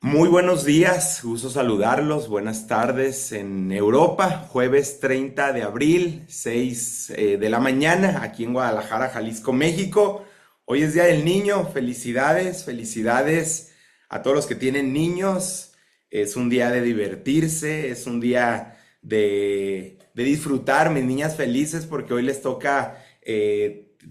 Muy buenos días, gusto saludarlos, buenas tardes en Europa, jueves 30 de abril, 6 de la mañana, aquí en Guadalajara, Jalisco, México. Hoy es Día del Niño, felicidades, felicidades a todos los que tienen niños. Es un día de divertirse, es un día de disfrutar, mis niñas felices porque hoy les toca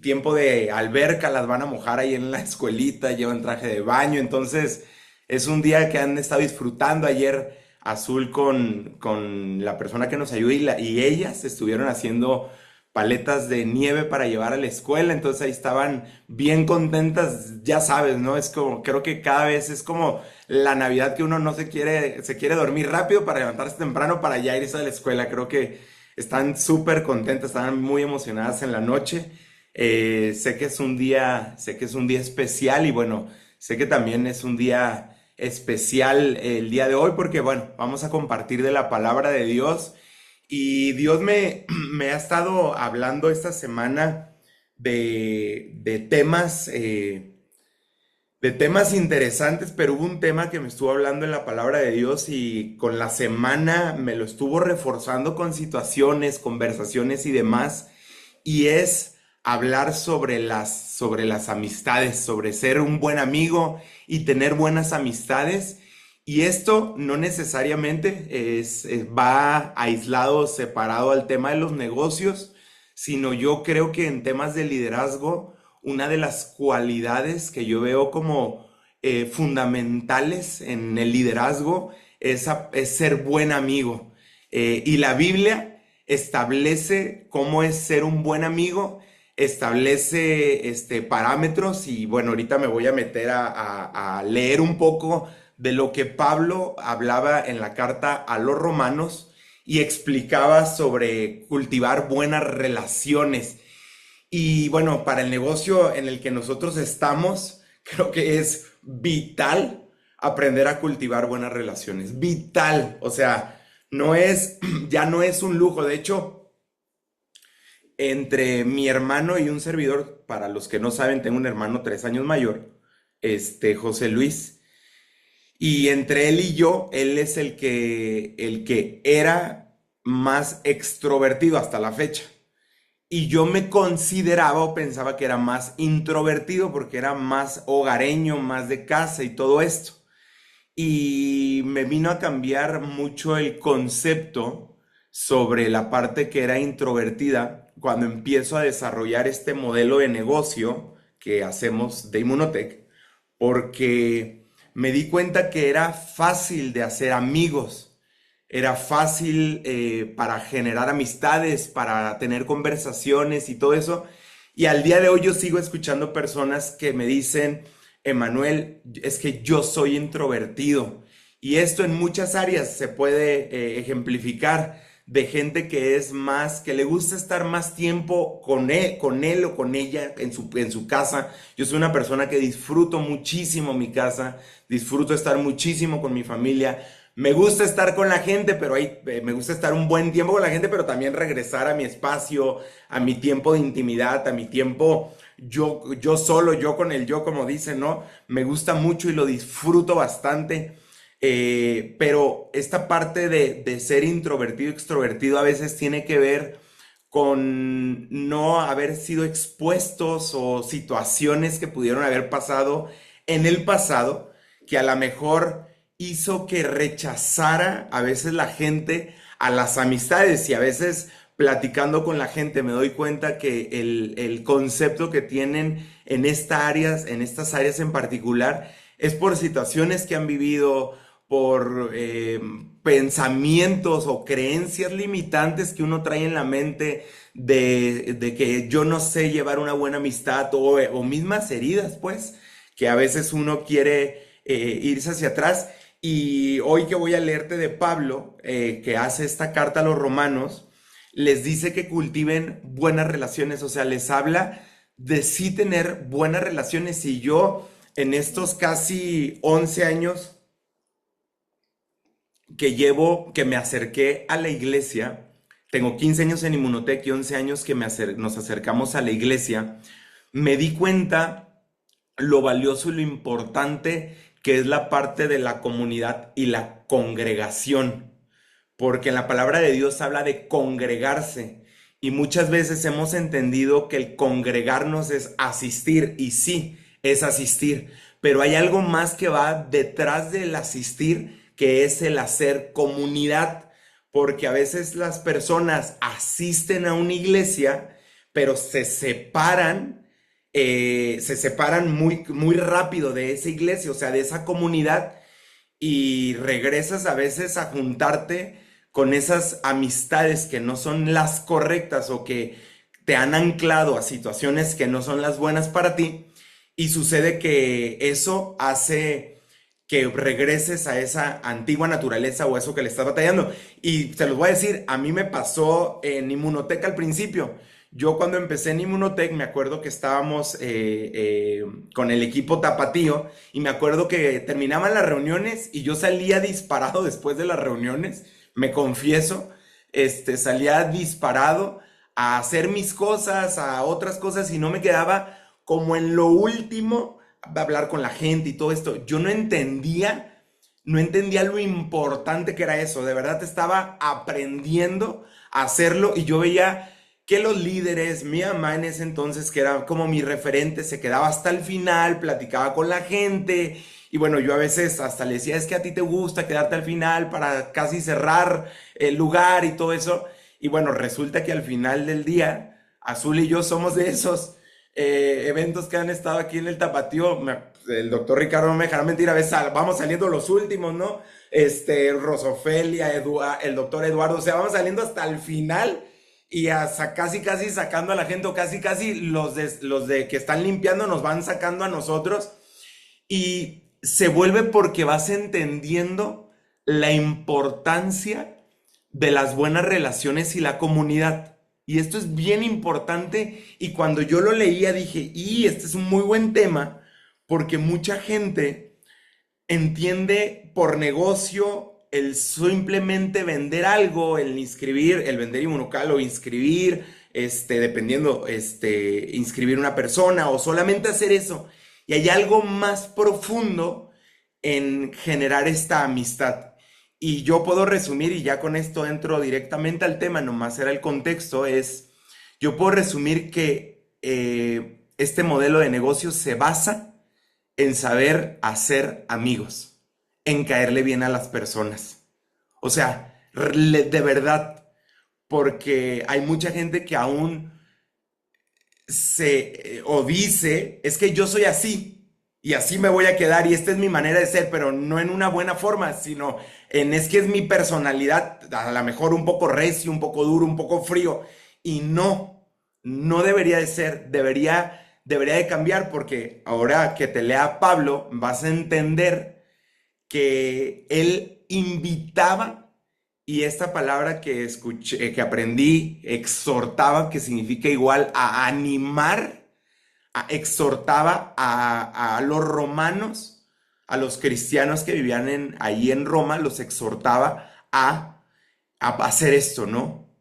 tiempo de alberca, las van a mojar ahí en la escuelita, llevan traje de baño, entonces... Es un día que han estado disfrutando ayer Azul con la persona que nos ayuda y ellas estuvieron haciendo paletas de nieve para llevar a la escuela, entonces ahí estaban bien contentas, ya sabes, ¿no? Es como, creo que cada vez es como la Navidad que uno no se quiere dormir rápido para levantarse temprano para ya irse a la escuela, creo que están súper contentas, están muy emocionadas en la noche. Sé que es un día especial y bueno, sé que también es un día especial el día de hoy porque, bueno, vamos a compartir de la palabra de Dios y me ha estado hablando esta semana de temas interesantes, pero hubo un tema que me estuvo hablando en la palabra de Dios y con la semana me lo estuvo reforzando con situaciones, conversaciones y demás, y es hablar sobre las amistades, sobre ser un buen amigo y tener buenas amistades. Y esto no necesariamente va aislado, separado al tema de los negocios, sino yo creo que en temas de liderazgo, una de las cualidades que yo veo como fundamentales en el liderazgo es ser buen amigo. Y la Biblia establece cómo es ser un buen amigo, establece parámetros y bueno, ahorita me voy a meter a leer un poco de lo que Pablo hablaba en la carta a los romanos y explicaba sobre cultivar buenas relaciones. Y bueno, para el negocio en el que nosotros estamos, creo que es vital aprender a cultivar buenas relaciones. Vital. O sea, no es, ya no es un lujo. De hecho, entre mi hermano y un servidor, para los que no saben, tengo un hermano 3 años mayor, José Luis. Y entre él y yo, él es el que era más extrovertido hasta la fecha. Y yo me consideraba o pensaba que era más introvertido porque era más hogareño, más de casa y todo esto. Y me vino a cambiar mucho el concepto sobre la parte que era introvertida cuando empiezo a desarrollar este modelo de negocio que hacemos de Inmunotech, porque me di cuenta que era fácil de hacer amigos, era fácil para generar amistades, para tener conversaciones y todo eso. Y al día de hoy yo sigo escuchando personas que me dicen, Emanuel, es que yo soy introvertido. Y esto en muchas áreas se puede ejemplificar de gente que es más, que le gusta estar más tiempo con él o con ella en su casa. Yo soy una persona que disfruto muchísimo mi casa, disfruto estar muchísimo con mi familia. Me gusta estar con la gente, pero ahí me gusta estar un buen tiempo con la gente, pero también regresar a mi espacio, a mi tiempo de intimidad, a mi tiempo yo solo, yo con el yo, como dicen, ¿no? Me gusta mucho y lo disfruto bastante. Pero esta parte de ser introvertido, extrovertido, a veces tiene que ver con no haber sido expuestos o situaciones que pudieron haber pasado en el pasado, que a lo mejor hizo que rechazara a veces la gente a las amistades y a veces platicando con la gente me doy cuenta que el concepto que tienen en estas áreas en particular es por situaciones que han vivido, por pensamientos o creencias limitantes que uno trae en la mente de que yo no sé llevar una buena amistad o mismas heridas, pues, que a veces uno quiere irse hacia atrás. Y hoy que voy a leerte de Pablo, que hace esta carta a los romanos, les dice que cultiven buenas relaciones, o sea, les habla de sí tener buenas relaciones. Y yo en estos casi 11 años que me acerqué a la iglesia, tengo 15 años en Inmunotech y 11 años que nos acercamos a la iglesia, me di cuenta lo valioso y lo importante que es la parte de la comunidad y la congregación, porque en la palabra de Dios habla de congregarse y muchas veces hemos entendido que el congregarnos es asistir y sí, es asistir, pero hay algo más que va detrás del asistir, que es el hacer comunidad, porque a veces las personas asisten a una iglesia, pero se separan muy, muy rápido de esa iglesia, o sea, de esa comunidad, y regresas a veces a juntarte con esas amistades que no son las correctas o que te han anclado a situaciones que no son las buenas para ti, y sucede que eso hace que regreses a esa antigua naturaleza o eso que le estás batallando. Y se los voy a decir, a mí me pasó en Inmunotech al principio. Yo cuando empecé en Inmunotech me acuerdo que estábamos con el equipo tapatío y me acuerdo que terminaban las reuniones y yo salía disparado después de las reuniones, me confieso, salía disparado a hacer mis cosas, a otras cosas y no me quedaba como en lo último hablar con la gente y todo esto. Yo no entendía lo importante que era eso. De verdad estaba aprendiendo a hacerlo y yo veía que los líderes, mi mamá en ese entonces, que era como mi referente, se quedaba hasta el final, platicaba con la gente y bueno, yo a veces hasta le decía, es que a ti te gusta quedarte al final para casi cerrar el lugar y todo eso. Y bueno, resulta que al final del día, Azul y yo somos de esos eventos que han estado aquí en el Tapatío. El doctor Ricardo no me dejará mentir, a veces vamos saliendo los últimos, ¿no? Rosofelia, el doctor Eduardo, o sea, vamos saliendo hasta el final y hasta casi casi sacando a la gente, o casi casi los de que están limpiando nos van sacando a nosotros, y se vuelve porque vas entendiendo la importancia de las buenas relaciones y la comunidad. Y esto es bien importante, y cuando yo lo leía dije, y este es un muy buen tema, porque mucha gente entiende por negocio el simplemente vender algo, el vender Inmunocal o inscribir, dependiendo, inscribir una persona o solamente hacer eso. Y hay algo más profundo en generar esta amistad. Y yo puedo resumir, y ya con esto entro directamente al tema, nomás era el contexto, yo puedo resumir que este modelo de negocio se basa en saber hacer amigos, en caerle bien a las personas. O sea, de verdad, porque hay mucha gente que aún o dice, es que yo soy así y así me voy a quedar y esta es mi manera de ser, pero no en una buena forma, sino es que es mi personalidad, a lo mejor un poco recio, un poco duro, un poco frío, y no debería de ser, debería de cambiar, porque ahora que te lea Pablo vas a entender que él invitaba, y esta palabra que escuché, que aprendí, exhortaba, que significa igual a animar, exhortaba a los romanos, a los cristianos que vivían ahí en Roma, los exhortaba a hacer esto, ¿no?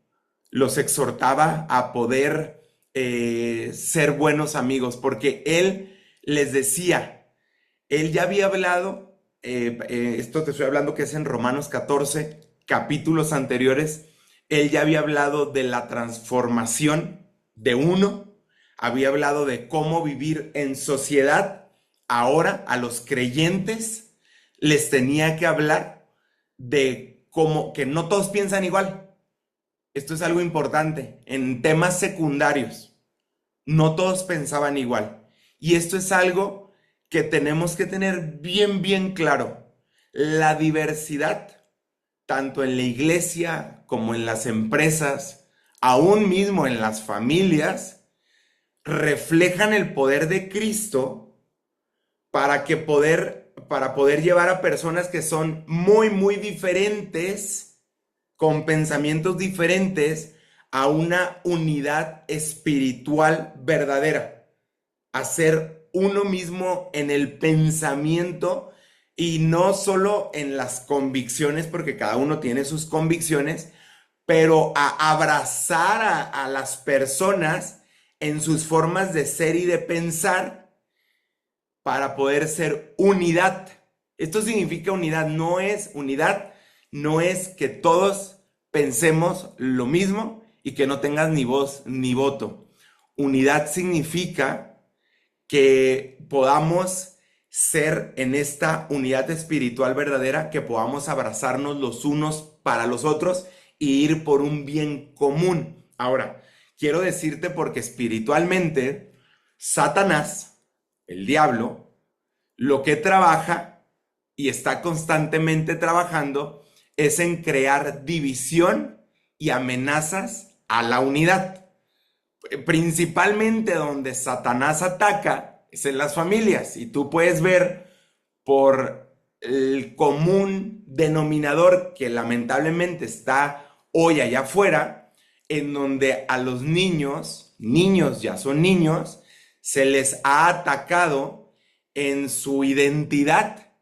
Los exhortaba a poder ser buenos amigos, porque él les decía, él ya había hablado, esto te estoy hablando que es en Romanos 14, capítulos anteriores, él ya había hablado de la transformación de uno, había hablado de cómo vivir en sociedad. Ahora a los creyentes les tenía que hablar de cómo que no todos piensan igual. Esto es algo importante en temas secundarios. No todos pensaban igual. Y esto es algo que tenemos que tener bien, bien claro. La diversidad, tanto en la iglesia como en las empresas, aún mismo en las familias, reflejan el poder de Cristo para poder llevar a personas que son muy, muy diferentes, con pensamientos diferentes, a una unidad espiritual verdadera, a ser uno mismo en el pensamiento y no solo en las convicciones, porque cada uno tiene sus convicciones, pero a abrazar a las personas en sus formas de ser y de pensar para poder ser unidad. Esto significa unidad, no es que todos pensemos lo mismo y que no tengas ni voz ni voto. Unidad significa que podamos ser en esta unidad espiritual verdadera, que podamos abrazarnos los unos para los otros y ir por un bien común. Ahora, quiero decirte porque espiritualmente, Satanás, el diablo, lo que trabaja y está constantemente trabajando es en crear división y amenazas a la unidad. Principalmente donde Satanás ataca es en las familias, y tú puedes ver por el común denominador que lamentablemente está hoy allá afuera, en donde a los niños ya son niños, se les ha atacado en su identidad,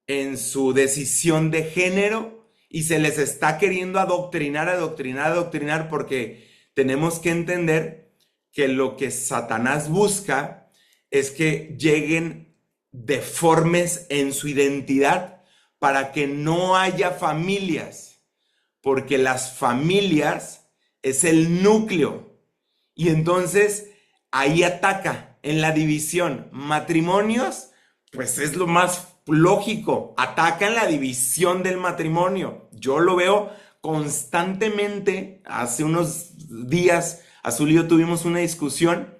en su decisión de género, y se les está queriendo adoctrinar, porque tenemos que entender que lo que Satanás busca es que lleguen deformes en su identidad para que no haya familias, porque las familias es el núcleo, y entonces ahí ataca en la división. Matrimonios, pues es lo más lógico, ataca en la división del matrimonio. Yo lo veo constantemente. Hace unos días, Azul y yo tuvimos una discusión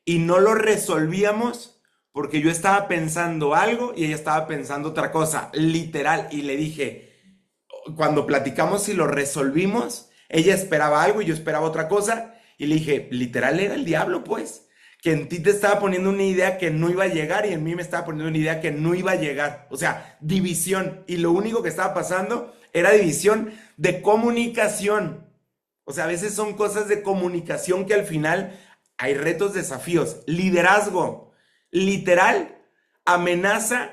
y no lo resolvíamos porque yo estaba pensando algo y ella estaba pensando otra cosa, literal. Y le dije, cuando platicamos y lo resolvimos, ella esperaba algo y yo esperaba otra cosa. Y le dije, literal era el diablo, pues, que en ti te estaba poniendo una idea que no iba a llegar y en mí me estaba poniendo una idea que no iba a llegar. O sea, división. Y lo único que estaba pasando era división de comunicación. O sea, a veces son cosas de comunicación que al final hay retos, desafíos. Liderazgo, literal, amenaza,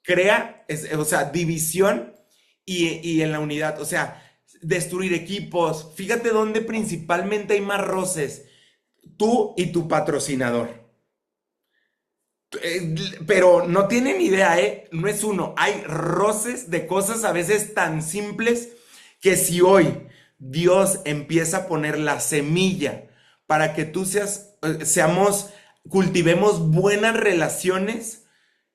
crea, o sea, división y en la unidad. O sea, destruir equipos. Fíjate dónde principalmente hay más roces. Tú y tu patrocinador. Pero no tienen idea, ¿eh? No es uno. Hay roces de cosas a veces tan simples que si hoy Dios empieza a poner la semilla para que tú cultivemos buenas relaciones,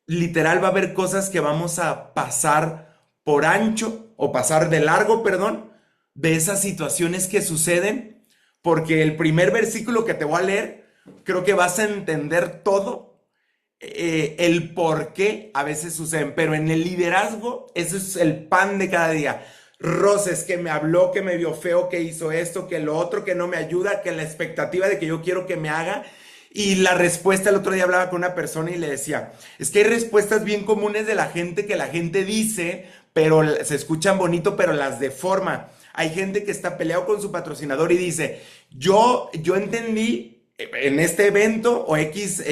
literal va a haber cosas que vamos a pasar por ancho o pasar de largo, perdón, de esas situaciones que suceden, porque el primer versículo que te voy a leer, creo que vas a entender todo, el por qué a veces suceden, pero en el liderazgo, eso es el pan de cada día. Roces, que me habló, que me vio feo, que hizo esto, que lo otro, que no me ayuda, que la expectativa de que yo quiero que me haga. Y la respuesta, el otro día hablaba con una persona y le decía, es que hay respuestas bien comunes de la gente que la gente dice, pero se escuchan bonito, pero las deforma. Hay gente que está peleado con su patrocinador y dice, yo entendí en este evento o X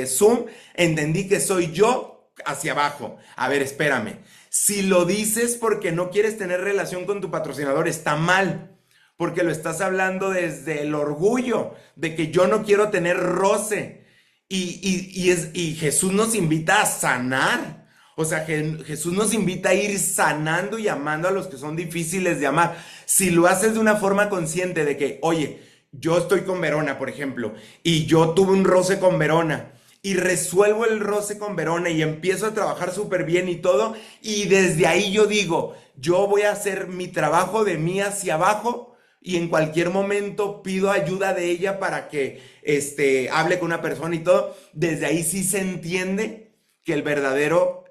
Zoom, entendí que soy yo hacia abajo. A ver, espérame. Si lo dices porque no quieres tener relación con tu patrocinador, está mal, porque lo estás hablando desde el orgullo de que yo no quiero tener roce. Y Jesús nos invita a sanar. O sea, Jesús nos invita a ir sanando y amando a los que son difíciles de amar. Si lo haces de una forma consciente de que, oye, yo estoy con Verona, por ejemplo, y yo tuve un roce con Verona, y resuelvo el roce con Verona y empiezo a trabajar súper bien y todo, y desde ahí yo digo, yo voy a hacer mi trabajo de mí hacia abajo, y en cualquier momento pido ayuda de ella para que hable con una persona y todo. Desde ahí sí se entiende que el verdadero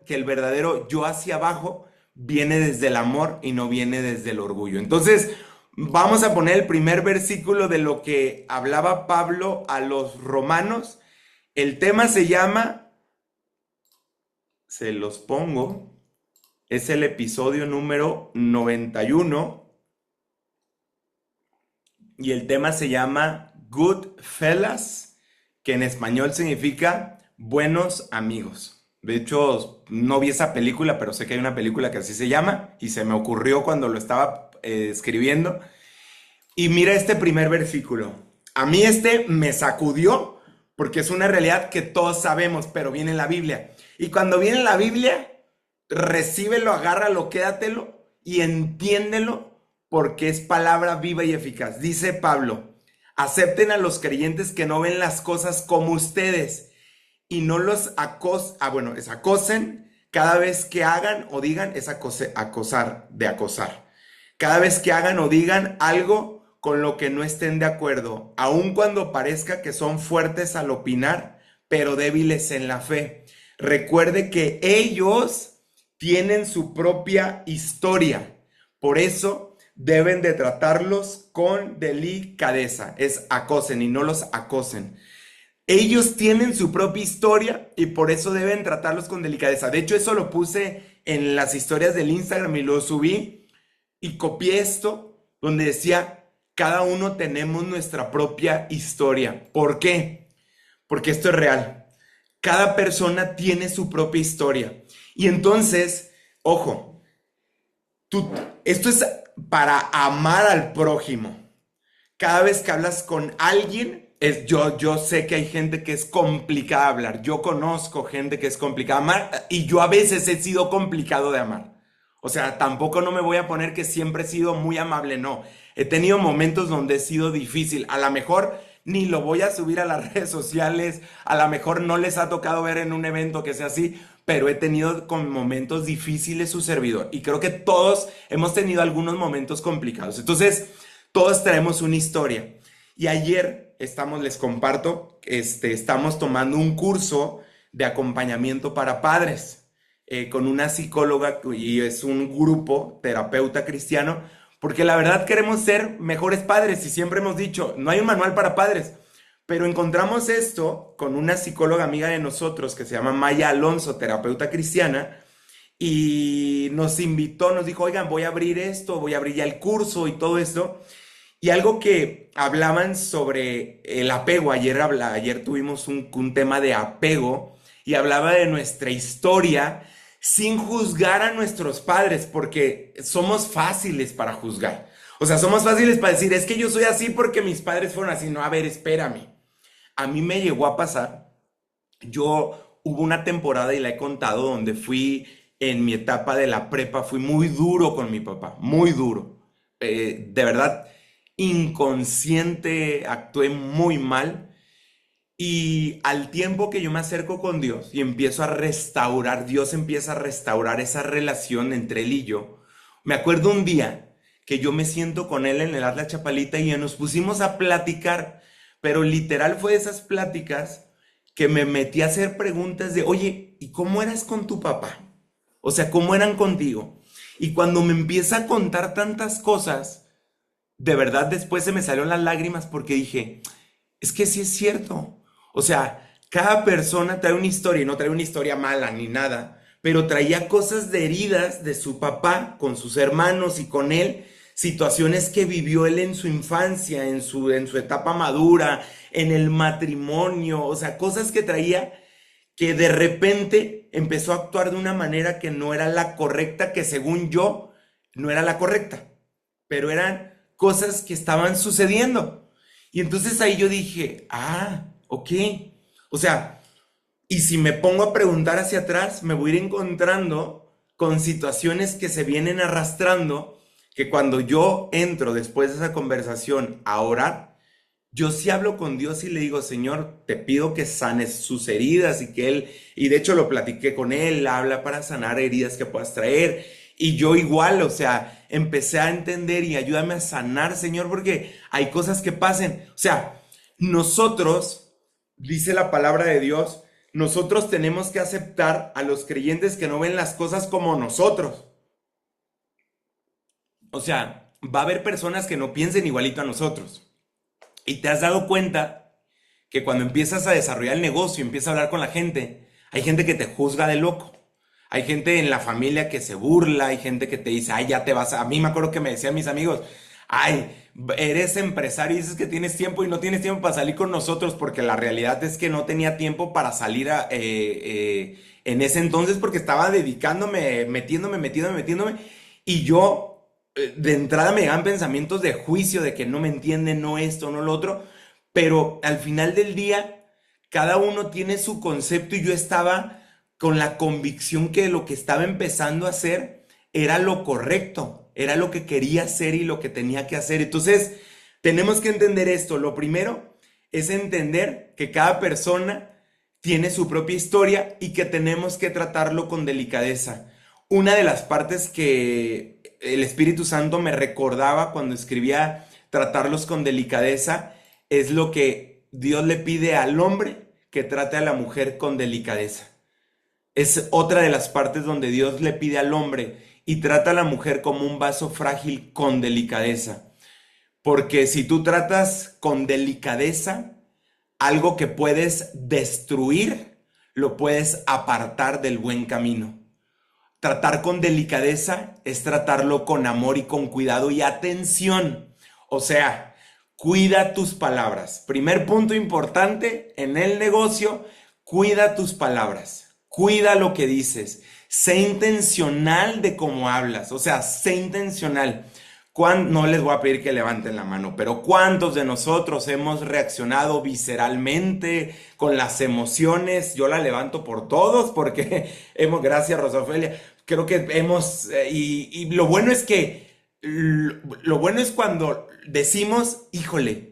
yo hacia abajo viene desde el amor y no viene desde el orgullo. Entonces, vamos a poner el primer versículo de lo que hablaba Pablo a los romanos. El tema se llama, se los pongo, es el episodio número 91 y el tema se llama Goodfellas, que en español significa buenos amigos. De hecho, no vi esa película, pero sé que hay una película que así se llama y se me ocurrió cuando lo estaba escribiendo. Y mira este primer versículo. A mí me sacudió porque es una realidad que todos sabemos, pero viene en la Biblia. Y cuando viene en la Biblia, recíbelo, agárralo, quédatelo y entiéndelo porque es palabra viva y eficaz. Dice Pablo, acepten a los creyentes que no ven las cosas como ustedes y no los acosen cada vez que hagan o digan, es acosar, de acosar. Cada vez que hagan o digan algo con lo que no estén de acuerdo, aun cuando parezca que son fuertes al opinar, pero débiles en la fe. Recuerde que ellos tienen su propia historia. Por eso deben de tratarlos con delicadeza. Es acosen y no los acosen. Ellos tienen su propia historia y por eso deben tratarlos con delicadeza. De hecho, eso lo puse en las historias del Instagram y lo subí y copié esto donde decía, cada uno tenemos nuestra propia historia. ¿Por qué? Porque esto es real. Cada persona tiene su propia historia. Y entonces, ojo, esto es para amar al prójimo. Cada vez que hablas con alguien, yo sé que hay gente que es complicada de hablar. Yo conozco gente que es complicada de amar y yo a veces he sido complicado de amar. O sea, tampoco no me voy a poner que siempre he sido muy amable, no. He tenido momentos donde he sido difícil. A lo mejor ni lo voy a subir a las redes sociales, a lo mejor no les ha tocado ver en un evento que sea así, pero he tenido con momentos difíciles su servidor. Y creo que todos hemos tenido algunos momentos complicados. Entonces, todos traemos una historia. Y ayer les comparto, estamos tomando un curso de acompañamiento para padres con una psicóloga y es un grupo terapeuta cristiano, porque la verdad queremos ser mejores padres y siempre hemos dicho, no hay un manual para padres, pero encontramos esto con una psicóloga amiga de nosotros que se llama Maya Alonso, terapeuta cristiana, y nos invitó, nos dijo, oigan, voy a abrir esto, voy a abrir ya el curso y todo esto. Y algo que hablaban sobre el apego, ayer tuvimos un tema de apego y hablaba de nuestra historia sin juzgar a nuestros padres, porque somos fáciles para juzgar. O sea, somos fáciles para decir, es que yo soy así porque mis padres fueron así. No, a ver, espérame. A mí me llegó a pasar, hubo una temporada y la he contado donde fui en mi etapa de la prepa, fui muy duro con mi papá, muy duro. De verdad inconsciente, actué muy mal y al tiempo que yo me acerco con Dios y empiezo a restaurar, Dios empieza a restaurar esa relación entre él y yo. Me acuerdo un día que yo me siento con él en el Atlas Chapalita y nos pusimos a platicar, pero literal fue de esas pláticas que me metí a hacer preguntas de, oye, ¿y cómo eras con tu papá? O sea, ¿cómo eran contigo? Y cuando me empieza a contar tantas cosas, de verdad después se me salieron las lágrimas porque dije, es que sí es cierto. O sea, cada persona trae una historia y no trae una historia mala ni nada, pero traía cosas de heridas de su papá con sus hermanos y con él, situaciones que vivió él en su infancia, en su etapa madura, en el matrimonio, o sea, cosas que traía que de repente empezó a actuar de una manera que no era la correcta, que según yo no era la correcta, pero eran cosas que estaban sucediendo. Y entonces ahí yo dije, ok. O sea, y si me pongo a preguntar hacia atrás, me voy a ir encontrando con situaciones que se vienen arrastrando, que cuando yo entro después de esa conversación a orar, yo sí hablo con Dios y le digo, Señor, te pido que sanes sus heridas y que Él, y de hecho lo platiqué con Él, habla para sanar heridas que puedas traer. Y yo igual, o sea, empecé a entender y ayúdame a sanar, Señor, porque hay cosas que pasen. O sea, nosotros, dice la palabra de Dios, nosotros tenemos que aceptar a los creyentes que no ven las cosas como nosotros. O sea, va a haber personas que no piensen igualito a nosotros. Y te has dado cuenta que cuando empiezas a desarrollar el negocio, empiezas a hablar con la gente, hay gente que te juzga de loco. Hay gente en la familia que se burla, hay gente que te dice, ay, ya te vas a... A mí me acuerdo que me decían mis amigos, ay, eres empresario y dices que tienes tiempo y no tienes tiempo para salir con nosotros, porque la realidad es que no tenía tiempo para salir en ese entonces porque estaba dedicándome, metiéndome, y yo de entrada me llegan pensamientos de juicio, de que no me entienden, no esto, no lo otro, pero al final del día, cada uno tiene su concepto y yo estaba con la convicción que lo que estaba empezando a hacer era lo correcto, era lo que quería hacer y lo que tenía que hacer. Entonces, tenemos que entender esto. Lo primero es entender que cada persona tiene su propia historia y que tenemos que tratarlo con delicadeza. Una de las partes que el Espíritu Santo me recordaba cuando escribía tratarlos con delicadeza es lo que Dios le pide al hombre que trate a la mujer con delicadeza. Es otra de las partes donde Dios le pide al hombre y trata a la mujer como un vaso frágil con delicadeza. Porque si tú tratas con delicadeza algo que puedes destruir, lo puedes apartar del buen camino. Tratar con delicadeza es tratarlo con amor y con cuidado y atención. O sea, cuida tus palabras. Primer punto importante en el negocio, cuida tus palabras. Cuida lo que dices. Sé intencional de cómo hablas. O sea, sé intencional. No les voy a pedir que levanten la mano, pero ¿cuántos de nosotros hemos reaccionado visceralmente con las emociones? Yo la levanto por todos porque gracias Rosafelia, creo que y lo bueno es que, lo bueno es cuando decimos, híjole,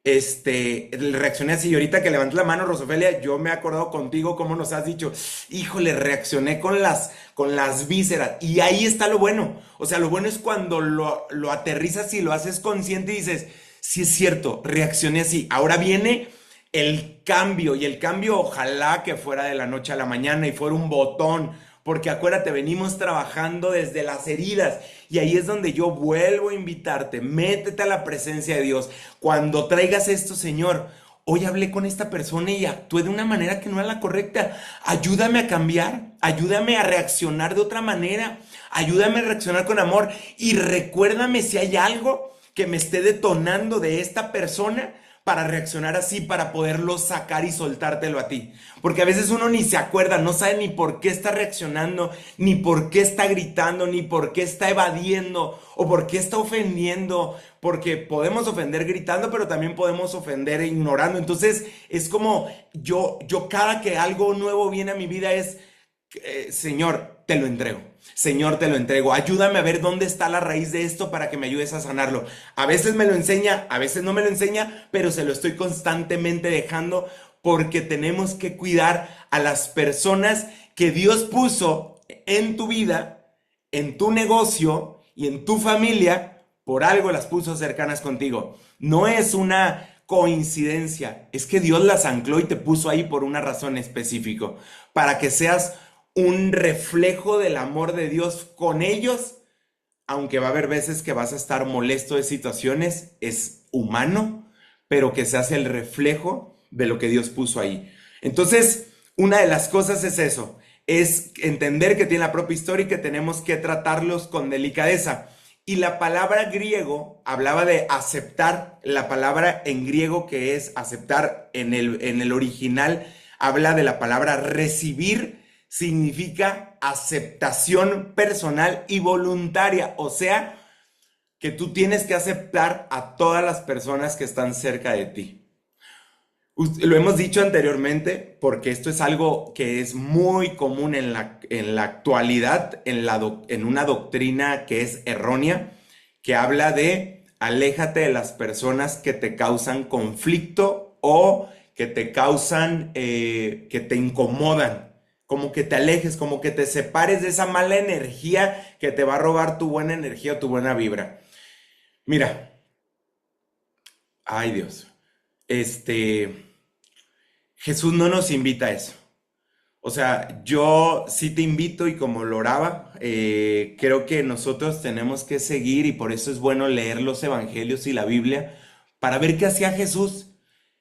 reaccioné así. Y ahorita que levanté la mano, Rosafelia, yo me he acordado contigo cómo nos has dicho, híjole, reaccioné con las vísceras. Y ahí está lo bueno. O sea, lo bueno es cuando lo aterrizas y lo haces consciente y dices, sí es cierto, reaccioné así. Ahora viene el cambio, y el cambio ojalá que fuera de la noche a la mañana y fuera un botón. Porque acuérdate, venimos trabajando desde las heridas y ahí es donde yo vuelvo a invitarte, métete a la presencia de Dios. Cuando traigas esto, Señor, hoy hablé con esta persona y actué de una manera que no era la correcta. Ayúdame a cambiar, ayúdame a reaccionar de otra manera, ayúdame a reaccionar con amor y recuérdame si hay algo que me esté detonando de esta persona para reaccionar así, para poderlo sacar y soltártelo a ti. Porque a veces uno ni se acuerda, no sabe ni por qué está reaccionando, ni por qué está gritando, ni por qué está evadiendo, o por qué está ofendiendo, porque podemos ofender gritando, pero también podemos ofender ignorando. Entonces, es como yo cada que algo nuevo viene a mi vida es, Señor, te lo entrego. Señor, te lo entrego. Ayúdame a ver dónde está la raíz de esto para que me ayudes a sanarlo. A veces me lo enseña, a veces no me lo enseña, pero se lo estoy constantemente dejando porque tenemos que cuidar a las personas que Dios puso en tu vida, en tu negocio y en tu familia. Por algo las puso cercanas contigo. No es una coincidencia, es que Dios las ancló y te puso ahí por una razón específica, para que seas un reflejo del amor de Dios con ellos, aunque va a haber veces que vas a estar molesto de situaciones, es humano, pero que se hace el reflejo de lo que Dios puso ahí. Entonces, una de las cosas es eso, es entender que tiene la propia historia y que tenemos que tratarlos con delicadeza. Y la palabra griego hablaba de aceptar, la palabra en griego que es aceptar en el original, habla de la palabra recibir, significa aceptación personal y voluntaria, o sea, que tú tienes que aceptar a todas las personas que están cerca de ti. Lo hemos dicho anteriormente porque esto es algo que es muy común en la actualidad, en una doctrina que es errónea, que habla de aléjate de las personas que te causan conflicto o que te causan, que te incomodan. Como que te alejes, como que te separes de esa mala energía que te va a robar tu buena energía o tu buena vibra. Mira, ay Dios, Jesús no nos invita a eso. O sea, yo sí te invito y como lo oraba, creo que nosotros tenemos que seguir y por eso es bueno leer los evangelios y la Biblia para ver qué hacía Jesús.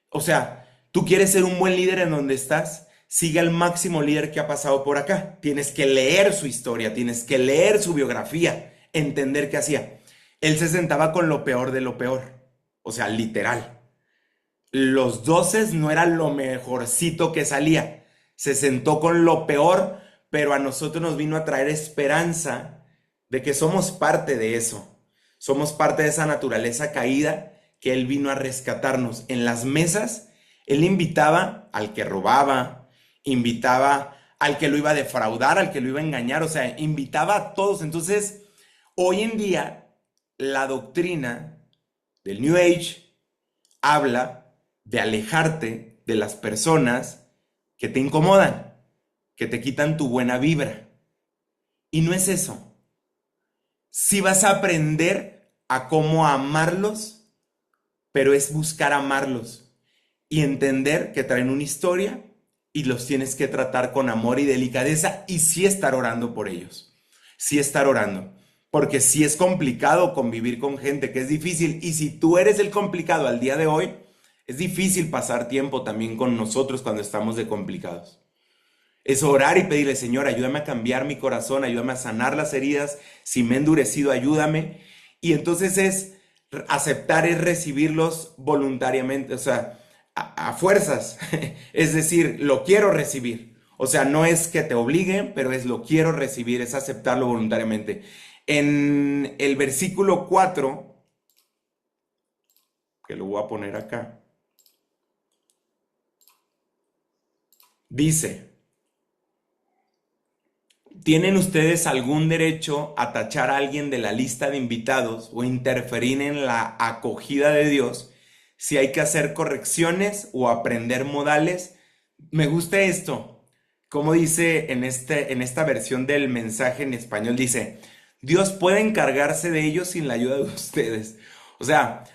O sea, tú quieres ser un buen líder en donde estás, sigue al máximo líder que ha pasado por acá. Tienes que leer su historia, tienes que leer su biografía, entender qué hacía. Él se sentaba con lo peor de lo peor, o sea, literal. Los 12 no era lo mejorcito que salía. Se sentó con lo peor, pero a nosotros nos vino a traer esperanza de que somos parte de eso. Somos parte de esa naturaleza caída que Él vino a rescatarnos. En las mesas, Él invitaba al que robaba, invitaba al que lo iba a defraudar, al que lo iba a engañar, o sea, invitaba a todos. Entonces, hoy en día, la doctrina del New Age habla de alejarte de las personas que te incomodan, que te quitan tu buena vibra. Y no es eso. Si vas a aprender a cómo amarlos, pero es buscar amarlos y entender que traen una historia y los tienes que tratar con amor y delicadeza y sí estar orando por ellos. Sí estar orando. Porque sí es complicado convivir con gente que es difícil. Y si tú eres el complicado al día de hoy, es difícil pasar tiempo también con nosotros cuando estamos de complicados. Es orar y pedirle, Señor, ayúdame a cambiar mi corazón, ayúdame a sanar las heridas. Si me he endurecido, ayúdame. Y entonces es aceptar, es recibirlos voluntariamente, o sea, a fuerzas. Es decir, lo quiero recibir. O sea, no es que te obliguen, pero es lo quiero recibir, es aceptarlo voluntariamente. En el versículo 4, que lo voy a poner acá, dice, ¿tienen ustedes algún derecho a tachar a alguien de la lista de invitados o interferir en la acogida de Dios si hay que hacer correcciones o aprender modales? Me gusta esto, como dice en esta versión del mensaje en español, dice, Dios puede encargarse de ellos sin la ayuda de ustedes. O sea,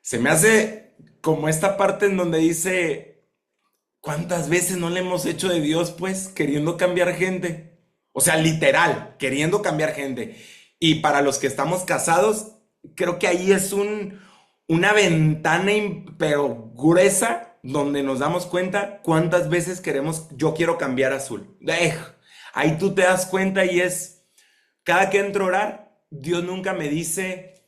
se me hace como esta parte en donde dice, ¿cuántas veces no le hemos hecho de Dios, pues, queriendo cambiar gente? O sea, literal, queriendo cambiar gente. Y para los que estamos casados, creo que ahí es una ventana, pero gruesa, donde nos damos cuenta cuántas veces queremos, yo quiero cambiar a Azul. Ahí tú te das cuenta y es, cada que entro a orar, Dios nunca me dice,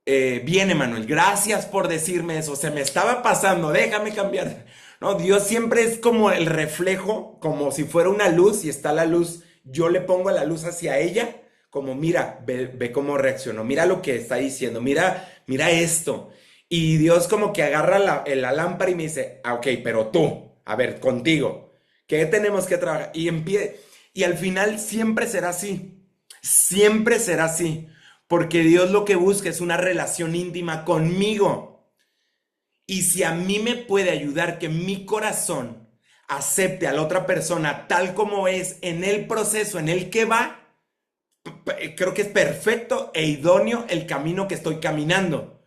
bien, Emanuel, gracias por decirme eso, se me estaba pasando, déjame cambiar. No, Dios siempre es como el reflejo, como si fuera una luz y está la luz, yo le pongo la luz hacia ella, como mira, ve cómo reaccionó, mira lo que está diciendo, mira esto. Y Dios como que agarra la lámpara y me dice, ah, ok, pero tú, a ver, contigo, ¿qué tenemos que trabajar? Y al final siempre será así. Porque Dios lo que busca es una relación íntima conmigo. Y si a mí me puede ayudar que mi corazón acepte a la otra persona tal como es en el proceso en el que va, creo que es perfecto e idóneo el camino que estoy caminando.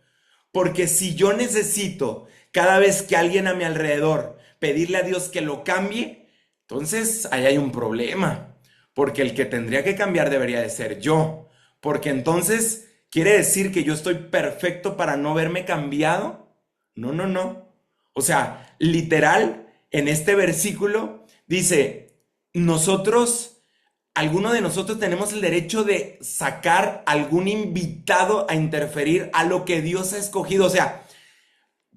Porque si yo necesito cada vez que alguien a mi alrededor pedirle a Dios que lo cambie, entonces ahí hay un problema. Porque el que tendría que cambiar debería de ser yo. Porque entonces quiere decir que yo estoy perfecto para no verme cambiado. No, no, no. O sea, literal, en este versículo dice, alguno de nosotros tenemos el derecho de sacar algún invitado a interferir a lo que Dios ha escogido. O sea,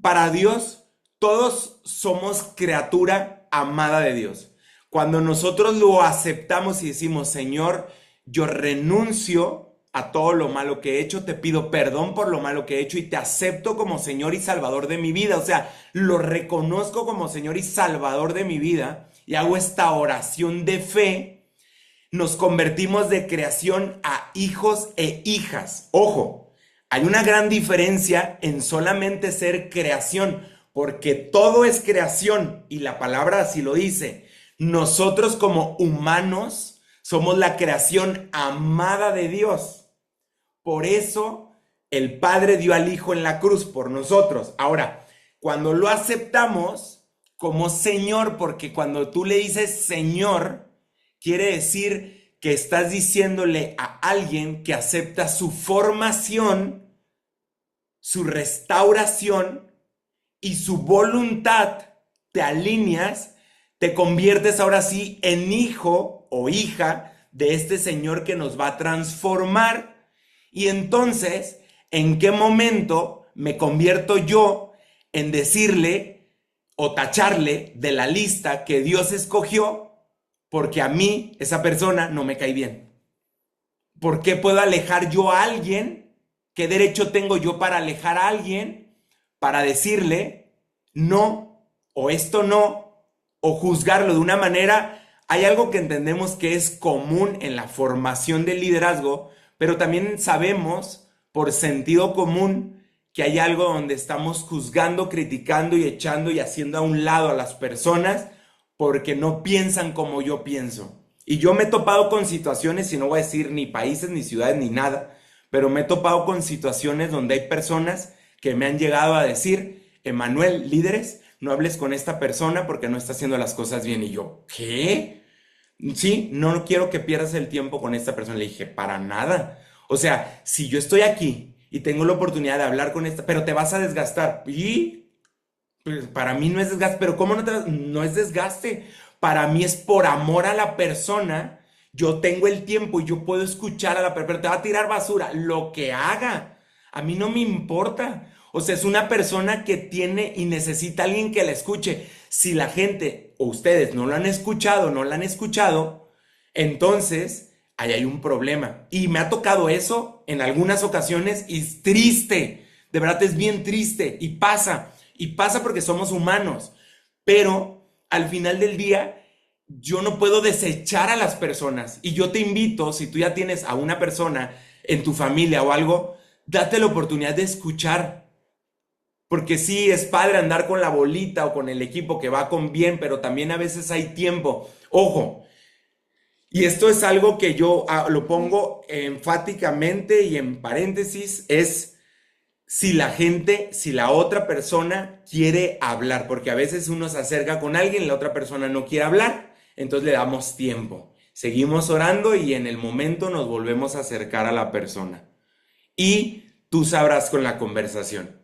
para Dios, todos somos criatura amada de Dios. Cuando nosotros lo aceptamos y decimos, Señor, yo renuncio a todo lo malo que he hecho, te pido perdón por lo malo que he hecho y te acepto como Señor y Salvador de mi vida. O sea, lo reconozco como Señor y Salvador de mi vida y hago esta oración de fe. Nos convertimos de creación a hijos e hijas. Ojo, hay una gran diferencia en solamente ser creación, porque todo es creación y la palabra así lo dice. Nosotros como humanos somos la creación amada de Dios. Por eso el Padre dio al Hijo en la cruz por nosotros. Ahora, cuando lo aceptamos como Señor, porque cuando tú le dices Señor, quiere decir que estás diciéndole a alguien que acepta su formación, su restauración y su voluntad, te alineas, te conviertes ahora sí en hijo o hija de este Señor que nos va a transformar. Y entonces, ¿en qué momento me convierto yo en decirle o tacharle de la lista que Dios escogió porque a mí esa persona no me cae bien? ¿Por qué puedo alejar yo a alguien? ¿Qué derecho tengo yo para alejar a alguien? Para decirle no, o esto no, o juzgarlo de una manera hay algo que entendemos que es común en la formación del liderazgo, pero también sabemos por sentido común que hay algo donde estamos juzgando, criticando y echando y haciendo a un lado a las personas porque no piensan como yo pienso. Y yo me he topado con situaciones, y no voy a decir ni países, ni ciudades, ni nada, pero me he topado con situaciones donde hay personas que me han llegado a decir, Emanuel, líderes, no hables con esta persona porque no está haciendo las cosas bien. Y yo, ¿qué? Sí, no quiero que pierdas el tiempo con esta persona. Le dije, para nada. O sea, si yo estoy aquí y tengo la oportunidad de hablar con esta, pero te vas a desgastar. Y pues, para mí no es desgaste, pero ¿cómo no es desgaste? Para mí es por amor a la persona. Yo tengo el tiempo y yo puedo escuchar a la persona, pero te va a tirar basura, lo que haga. A mí no me importa. O sea, es una persona que tiene y necesita a alguien que la escuche. Si la gente o ustedes no lo han escuchado, no la han escuchado, entonces ahí hay un problema. Y me ha tocado eso en algunas ocasiones y es triste. De verdad es bien triste y pasa. Y pasa porque somos humanos. Pero al final del día, yo no puedo desechar a las personas. Y yo te invito, si tú ya tienes a una persona en tu familia o algo, date la oportunidad de escuchar. Porque sí, es padre andar con la bolita o con el equipo que va con bien, pero también a veces hay tiempo. Ojo, y esto es algo que yo lo pongo enfáticamente y en paréntesis, es si la otra persona quiere hablar, porque a veces uno se acerca con alguien y la otra persona no quiere hablar, entonces le damos tiempo. Seguimos orando y en el momento nos volvemos a acercar a la persona. Y tú sabrás con la conversación.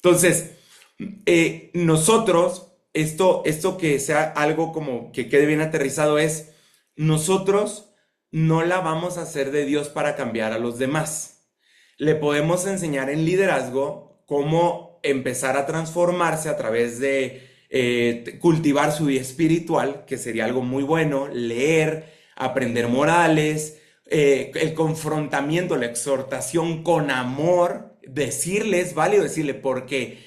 Entonces, nosotros, esto que sea algo como que quede bien aterrizado es, nosotros no la vamos a hacer de Dios para cambiar a los demás. Le podemos enseñar en liderazgo cómo empezar a transformarse a través de cultivar su vida espiritual, que sería algo muy bueno, leer, aprender morales, el confrontamiento, la exhortación con amor, decirles, válido decirle, porque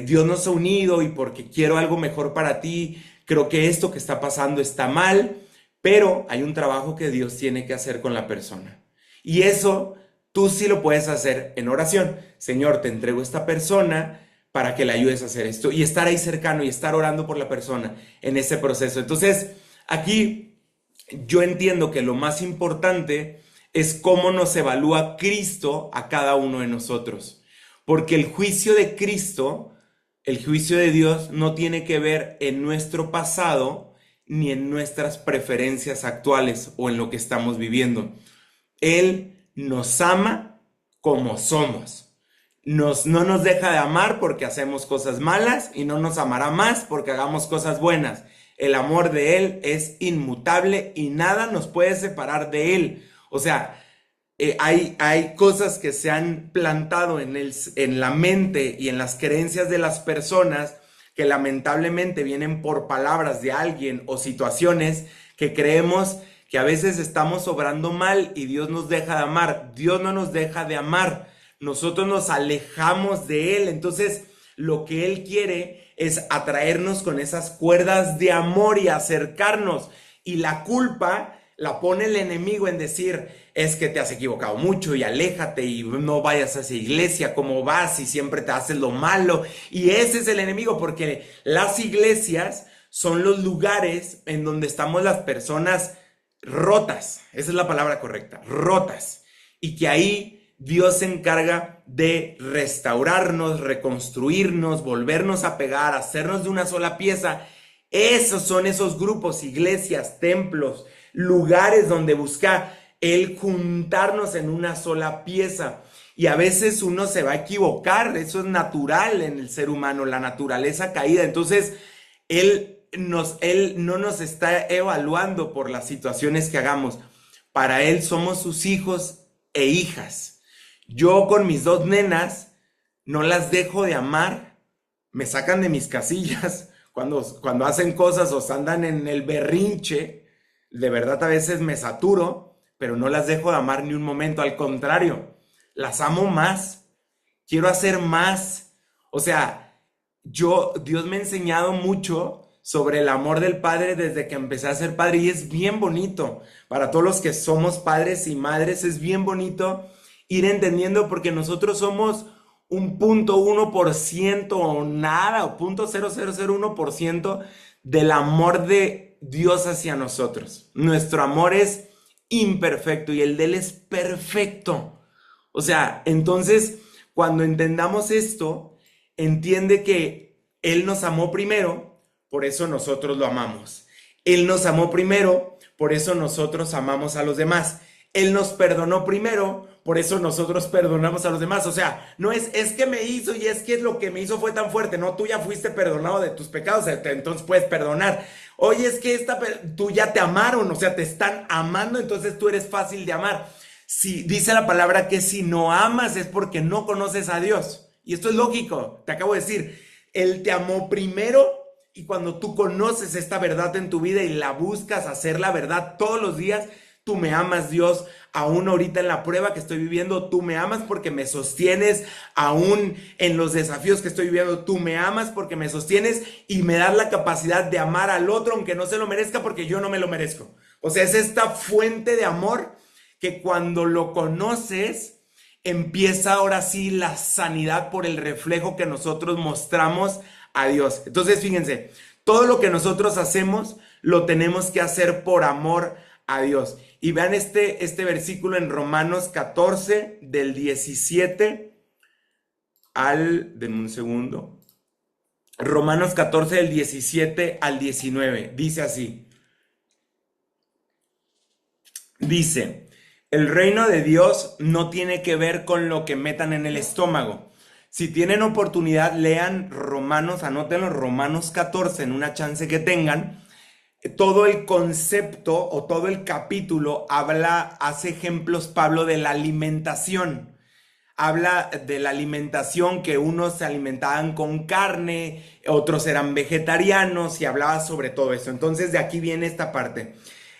Dios nos ha unido y porque quiero algo mejor para ti, creo que esto que está pasando está mal, pero hay un trabajo que Dios tiene que hacer con la persona. Y eso tú sí lo puedes hacer en oración. Señor, te entrego a esta persona para que le ayudes a hacer esto y estar ahí cercano y estar orando por la persona en ese proceso. Entonces, aquí yo entiendo que lo más importante es cómo nos evalúa Cristo a cada uno de nosotros. Porque el juicio de Cristo, el juicio de Dios, no tiene que ver en nuestro pasado ni en nuestras preferencias actuales o en lo que estamos viviendo. Él nos ama como somos. No nos deja de amar porque hacemos cosas malas y no nos amará más porque hagamos cosas buenas. El amor de Él es inmutable y nada nos puede separar de Él. O sea, hay cosas que se han plantado en la mente y en las creencias de las personas que lamentablemente vienen por palabras de alguien o situaciones que creemos que a veces estamos obrando mal y Dios nos deja de amar. Dios no nos deja de amar. Nosotros nos alejamos de Él. Entonces, lo que Él quiere es atraernos con esas cuerdas de amor y acercarnos. Y la culpa la pone el enemigo en decir, es que te has equivocado mucho y aléjate y no vayas a esa iglesia, ¿cómo vas? Y siempre te haces lo malo. Y ese es el enemigo, porque las iglesias son los lugares en donde estamos las personas rotas. Esa es la palabra correcta, rotas. Y que ahí Dios se encarga de restaurarnos, reconstruirnos, volvernos a pegar, hacernos de una sola pieza. Esos son esos grupos, iglesias, templos, lugares donde busca el juntarnos en una sola pieza. Y a veces uno se va a equivocar, eso es natural en el ser humano, la naturaleza caída. Entonces, Él no nos está evaluando por las situaciones que hagamos. Para Él somos sus hijos e hijas. Yo con mis dos nenas no las dejo de amar, me sacan de mis casillas cuando hacen cosas o andan en el berrinche. De verdad a veces me saturo, pero no las dejo de amar ni un momento. Al contrario, las amo más, quiero hacer más. O sea, Dios me ha enseñado mucho sobre el amor del Padre desde que empecé a ser padre y es bien bonito. Para todos los que somos padres y madres es bien bonito ir entendiendo porque nosotros somos un 0.1% o nada, o 0.0001% del amor de Dios hacia nosotros. Nuestro amor es imperfecto y el de Él es perfecto. O sea, entonces, cuando entendamos esto, entiende que Él nos amó primero, por eso nosotros lo amamos. Él nos amó primero, por eso nosotros amamos a los demás. Él nos perdonó primero, por eso nosotros perdonamos a los demás. O sea, no es que me hizo y es que lo que me hizo fue tan fuerte. No, tú ya fuiste perdonado de tus pecados, entonces puedes perdonar. Oye, es que tú ya te amaron, o sea, te están amando, entonces tú eres fácil de amar. Si dice la palabra que si no amas es porque no conoces a Dios. Y esto es lógico, te acabo de decir, Él te amó primero y cuando tú conoces esta verdad en tu vida y la buscas hacer la verdad todos los días, tú me amas, Dios, aún ahorita en la prueba que estoy viviendo, tú me amas porque me sostienes, aún en los desafíos que estoy viviendo, tú me amas porque me sostienes y me das la capacidad de amar al otro aunque no se lo merezca porque yo no me lo merezco. O sea, es esta fuente de amor que cuando lo conoces, empieza ahora sí la sanidad por el reflejo que nosotros mostramos a Dios. Entonces, fíjense, todo lo que nosotros hacemos, lo tenemos que hacer por amor a Dios. Y vean este versículo en Romanos 14, del 17 denme un segundo. Romanos 14, del 17 al 19. Dice así. Dice, el reino de Dios no tiene que ver con lo que metan en el estómago. Si tienen oportunidad, lean Romanos, anótenlo, Romanos 14 en una chance que tengan. Todo el concepto o todo el capítulo hace ejemplos, Pablo, de la alimentación. Habla de la alimentación, que unos se alimentaban con carne, otros eran vegetarianos y hablaba sobre todo eso. Entonces de aquí viene esta parte.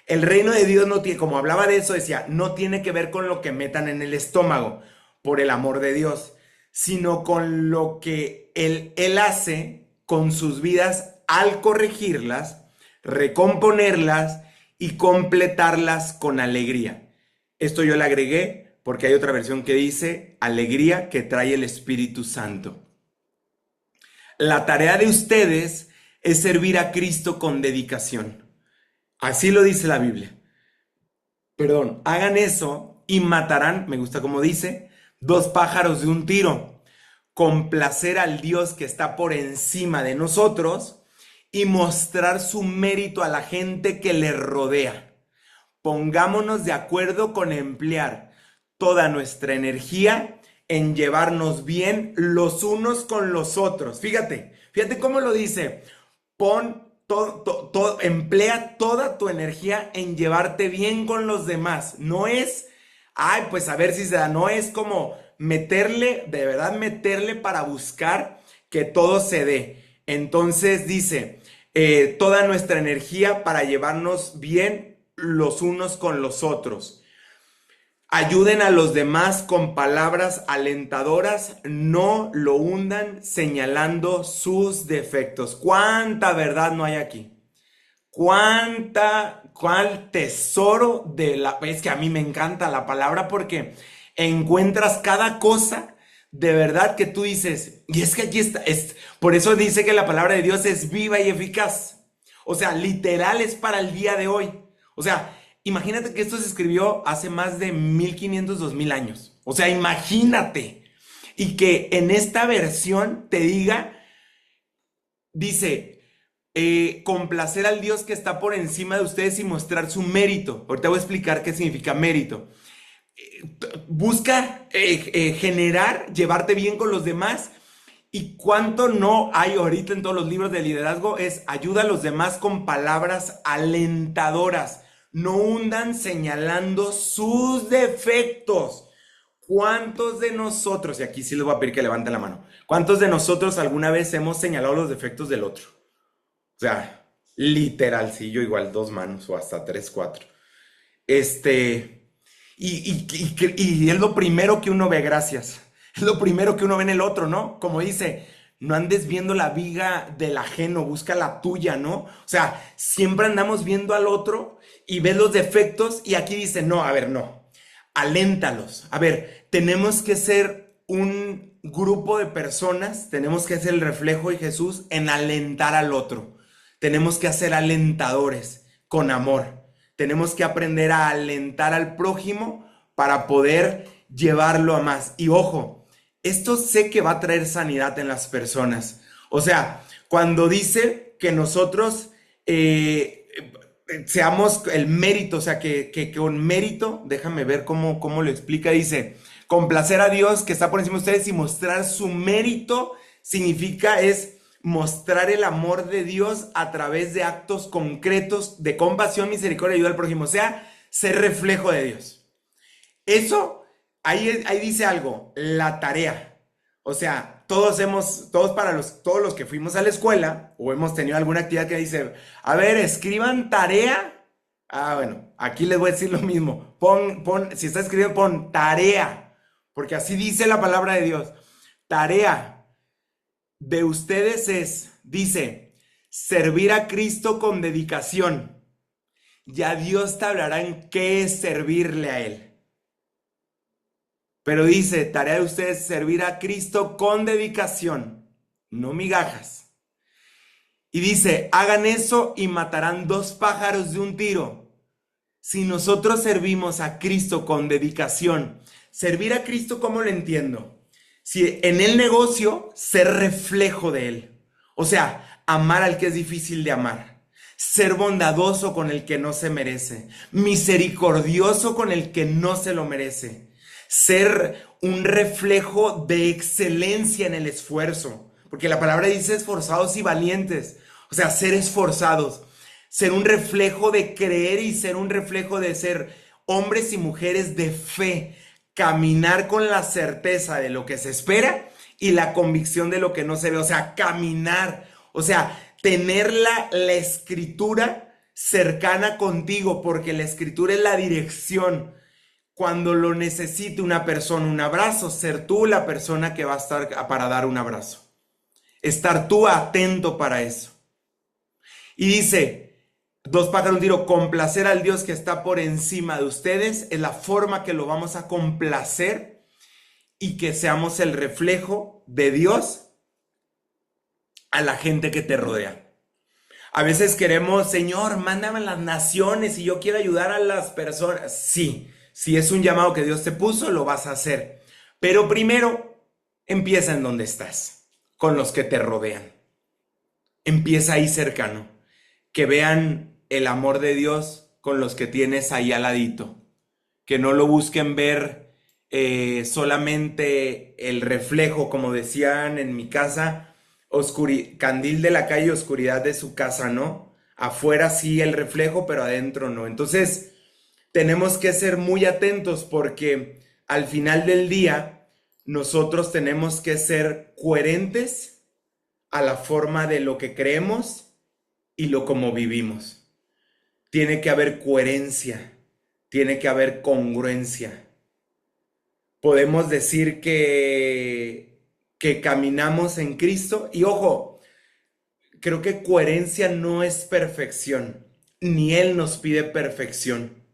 El reino de Dios no tiene, como hablaba de eso, decía, no tiene que ver con lo que metan en el estómago, por el amor de Dios, sino con lo que Él hace con sus vidas al corregirlas, recomponerlas y completarlas con alegría. Esto yo le agregué porque hay otra versión que dice alegría que trae el Espíritu Santo. La tarea de ustedes es servir a Cristo con dedicación. Así lo dice la Biblia. Perdón, hagan eso y matarán, me gusta como dice, 2 pájaros de un tiro. Complacer al Dios que está por encima de nosotros y mostrar su mérito a la gente que le rodea. Pongámonos de acuerdo con emplear toda nuestra energía en llevarnos bien los unos con los otros. Fíjate cómo lo dice. Emplea toda tu energía en llevarte bien con los demás. No es, pues a ver si se da. No es como meterle, de verdad meterle para buscar que todo se dé. Entonces dice, toda nuestra energía para llevarnos bien los unos con los otros. Ayuden a los demás con palabras alentadoras, no lo hundan señalando sus defectos. ¿Cuánta verdad no hay aquí? ¿Cuál tesoro es que a mí me encanta la palabra porque encuentras cada cosa de verdad que tú dices, y es que aquí está, por eso dice que la palabra de Dios es viva y eficaz. O sea, literal es para el día de hoy. O sea, imagínate que esto se escribió hace más de 1500, 2000 años. O sea, imagínate. Y que en esta versión te dice, complacer al Dios que está por encima de ustedes y mostrar su mérito. Ahorita voy a explicar qué significa mérito. Busca generar, llevarte bien con los demás. Y cuánto no hay ahorita en todos los libros de liderazgo es ayuda a los demás con palabras alentadoras. No hundan señalando sus defectos. ¿Cuántos de nosotros, y aquí sí les voy a pedir que levanten la mano, cuántos de nosotros alguna vez hemos señalado los defectos del otro? O sea, literal, sí, yo igual 2 manos o hasta 3, 4. Y es lo primero que uno ve, gracias. Es lo primero que uno ve en el otro, ¿no? Como dice, no andes viendo la viga del ajeno, busca la tuya, ¿no? O sea, siempre andamos viendo al otro y ves los defectos y aquí dice, no, a ver, no, aléntalos. A ver, tenemos que ser un grupo de personas, tenemos que ser el reflejo de Jesús en alentar al otro. Tenemos que ser alentadores con amor. Tenemos que aprender a alentar al prójimo para poder llevarlo a más. Y ojo, esto sé que va a traer sanidad en las personas. O sea, cuando dice que nosotros seamos el mérito, o sea, que con mérito, déjame ver cómo lo explica, dice, complacer a Dios que está por encima de ustedes y mostrar su mérito significa es mostrar el amor de Dios a través de actos concretos de compasión, misericordia y ayuda al prójimo, o sea, ser reflejo de Dios. Eso, ahí dice algo, la tarea. O sea, todos los que fuimos a la escuela o hemos tenido alguna actividad que dice, a ver, escriban tarea. Ah, bueno, aquí les voy a decir lo mismo. Si está escribiendo, pon tarea. Porque así dice la palabra de Dios. Tarea de ustedes dice, servir a Cristo con dedicación. Ya Dios te hablará en qué es servirle a Él. Pero dice, tarea de ustedes es servir a Cristo con dedicación, no migajas. Y dice, hagan eso y matarán 2 pájaros de un tiro. Si nosotros servimos a Cristo con dedicación, servir a Cristo, ¿cómo lo entiendo? Si en el negocio, ser reflejo de Él. O sea, amar al que es difícil de amar. Ser bondadoso con el que no se merece. Misericordioso con el que no se lo merece. Ser un reflejo de excelencia en el esfuerzo. Porque la palabra dice esforzados y valientes. O sea, ser esforzados. Ser un reflejo de creer y ser un reflejo de ser hombres y mujeres de fe. Caminar con la certeza de lo que se espera y la convicción de lo que no se ve. O sea, caminar. O sea, tener la escritura cercana contigo, porque la escritura es la dirección. Cuando lo necesite una persona, un abrazo, ser tú la persona que va a estar para dar un abrazo. Estar tú atento para eso. Y dice, 2 pájaros de un tiro, complacer al Dios que está por encima de ustedes es la forma que lo vamos a complacer y que seamos el reflejo de Dios a la gente que te rodea. A veces queremos, Señor, mándame a las naciones y yo quiero ayudar a las personas. Sí, si es un llamado que Dios te puso, lo vas a hacer. Pero primero, empieza en donde estás, con los que te rodean. Empieza ahí cercano. Que vean el amor de Dios con los que tienes ahí al ladito. Que no lo busquen ver solamente el reflejo, como decían en mi casa, candil de la calle, oscuridad de su casa, ¿no? Afuera sí el reflejo, pero adentro no. Entonces, tenemos que ser muy atentos porque al final del día, nosotros tenemos que ser coherentes a la forma de lo que creemos y lo como vivimos. Tiene que haber coherencia, tiene que haber congruencia. Podemos decir que caminamos en Cristo y ojo, creo que coherencia no es perfección, ni Él nos pide perfección.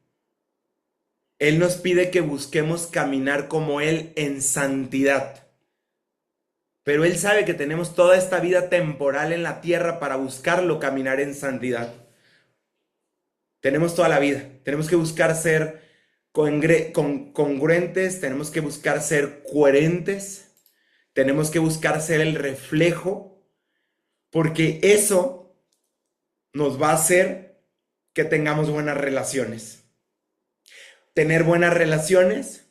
Él nos pide que busquemos caminar como Él en santidad. Pero Él sabe que tenemos toda esta vida temporal en la tierra para buscarlo, caminar en santidad. Tenemos toda la vida. Tenemos que buscar ser congruentes, tenemos que buscar ser coherentes, tenemos que buscar ser el reflejo, porque eso nos va a hacer que tengamos buenas relaciones. Tener buenas relaciones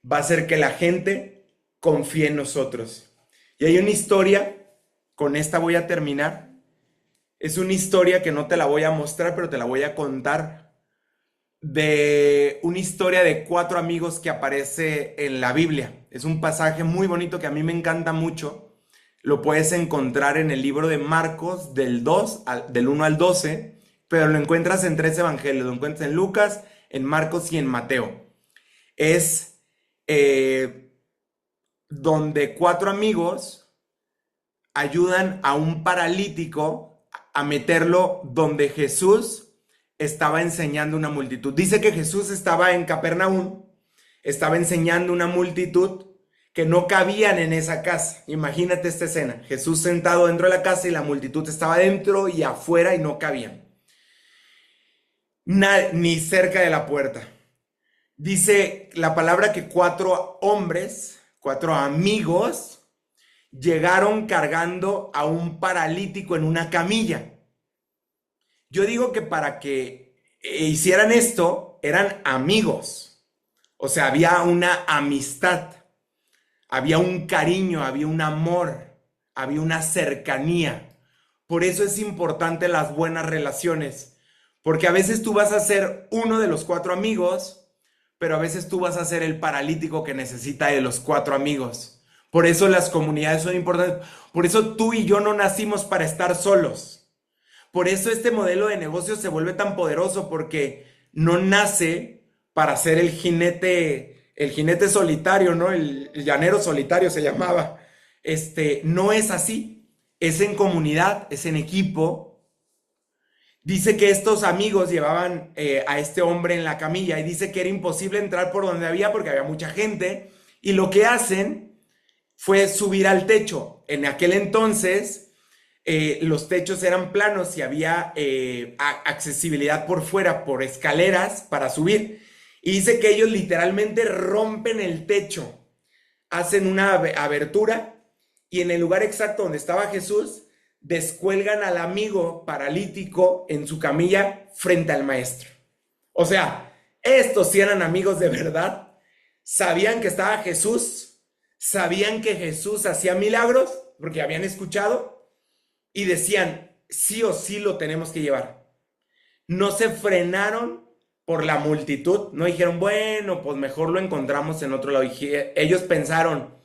va a hacer que la gente confíe en nosotros. Y hay una historia, con esta voy a terminar. Es una historia que no te la voy a mostrar, pero te la voy a contar. De una historia de 4 amigos que aparece en la Biblia. Es un pasaje muy bonito que a mí me encanta mucho. Lo puedes encontrar en el libro de Marcos del 1 al 12, pero lo encuentras en 3 evangelios. Lo encuentras en Lucas, en Marcos y en Mateo. Es donde 4 amigos ayudan a un paralítico a meterlo donde Jesús estaba enseñando una multitud. Dice que Jesús estaba en Capernaum, estaba enseñando una multitud que no cabían en esa casa. Imagínate esta escena, Jesús sentado dentro de la casa y la multitud estaba dentro y afuera y no cabían, ni cerca de la puerta. Dice la palabra que 4 hombres, 4 amigos, llegaron cargando a un paralítico en una camilla. Yo digo que para que hicieran esto, eran amigos. O sea, había una amistad, había un cariño, había un amor, había una cercanía. Por eso es importante las buenas relaciones, porque a veces tú vas a ser uno de los 4 amigos, pero a veces tú vas a ser el paralítico que necesita de los 4 amigos. Por eso las comunidades son importantes. Por eso tú y yo no nacimos para estar solos. Por eso este modelo de negocio se vuelve tan poderoso, porque no nace para ser el jinete solitario, ¿no? El llanero solitario se llamaba. No es así. Es en comunidad, es en equipo. Dice que estos amigos llevaban a este hombre en la camilla y dice que era imposible entrar por donde había porque había mucha gente, y lo que hacen fue subir al techo. En aquel entonces los techos eran planos y había accesibilidad por fuera, por escaleras para subir. Y dice que ellos literalmente rompen el techo, hacen una abertura y en el lugar exacto donde estaba Jesús, descuelgan al amigo paralítico en su camilla frente al maestro. O sea, estos sí eran amigos de verdad. Sabían que estaba Jesús, sabían que Jesús hacía milagros, porque habían escuchado, y decían, sí o sí lo tenemos que llevar. No se frenaron por la multitud, no dijeron, bueno, pues mejor lo encontramos en otro lado. Ellos pensaron,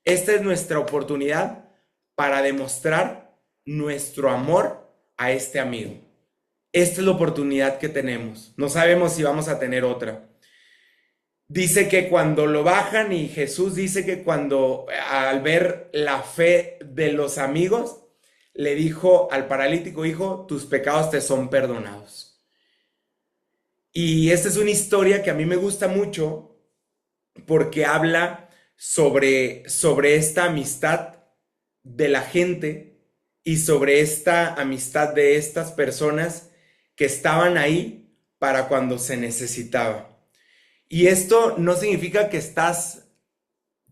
esta es nuestra oportunidad para demostrar nuestro amor a este amigo. Esta es la oportunidad que tenemos. No sabemos si vamos a tener otra. Dice que cuando lo bajan, y Jesús dice que cuando, al ver la fe de los amigos, le dijo al paralítico, hijo, tus pecados te son perdonados. Y esta es una historia que a mí me gusta mucho porque habla sobre esta amistad de la gente y sobre esta amistad de estas personas que estaban ahí para cuando se necesitaba. Y esto no significa que estás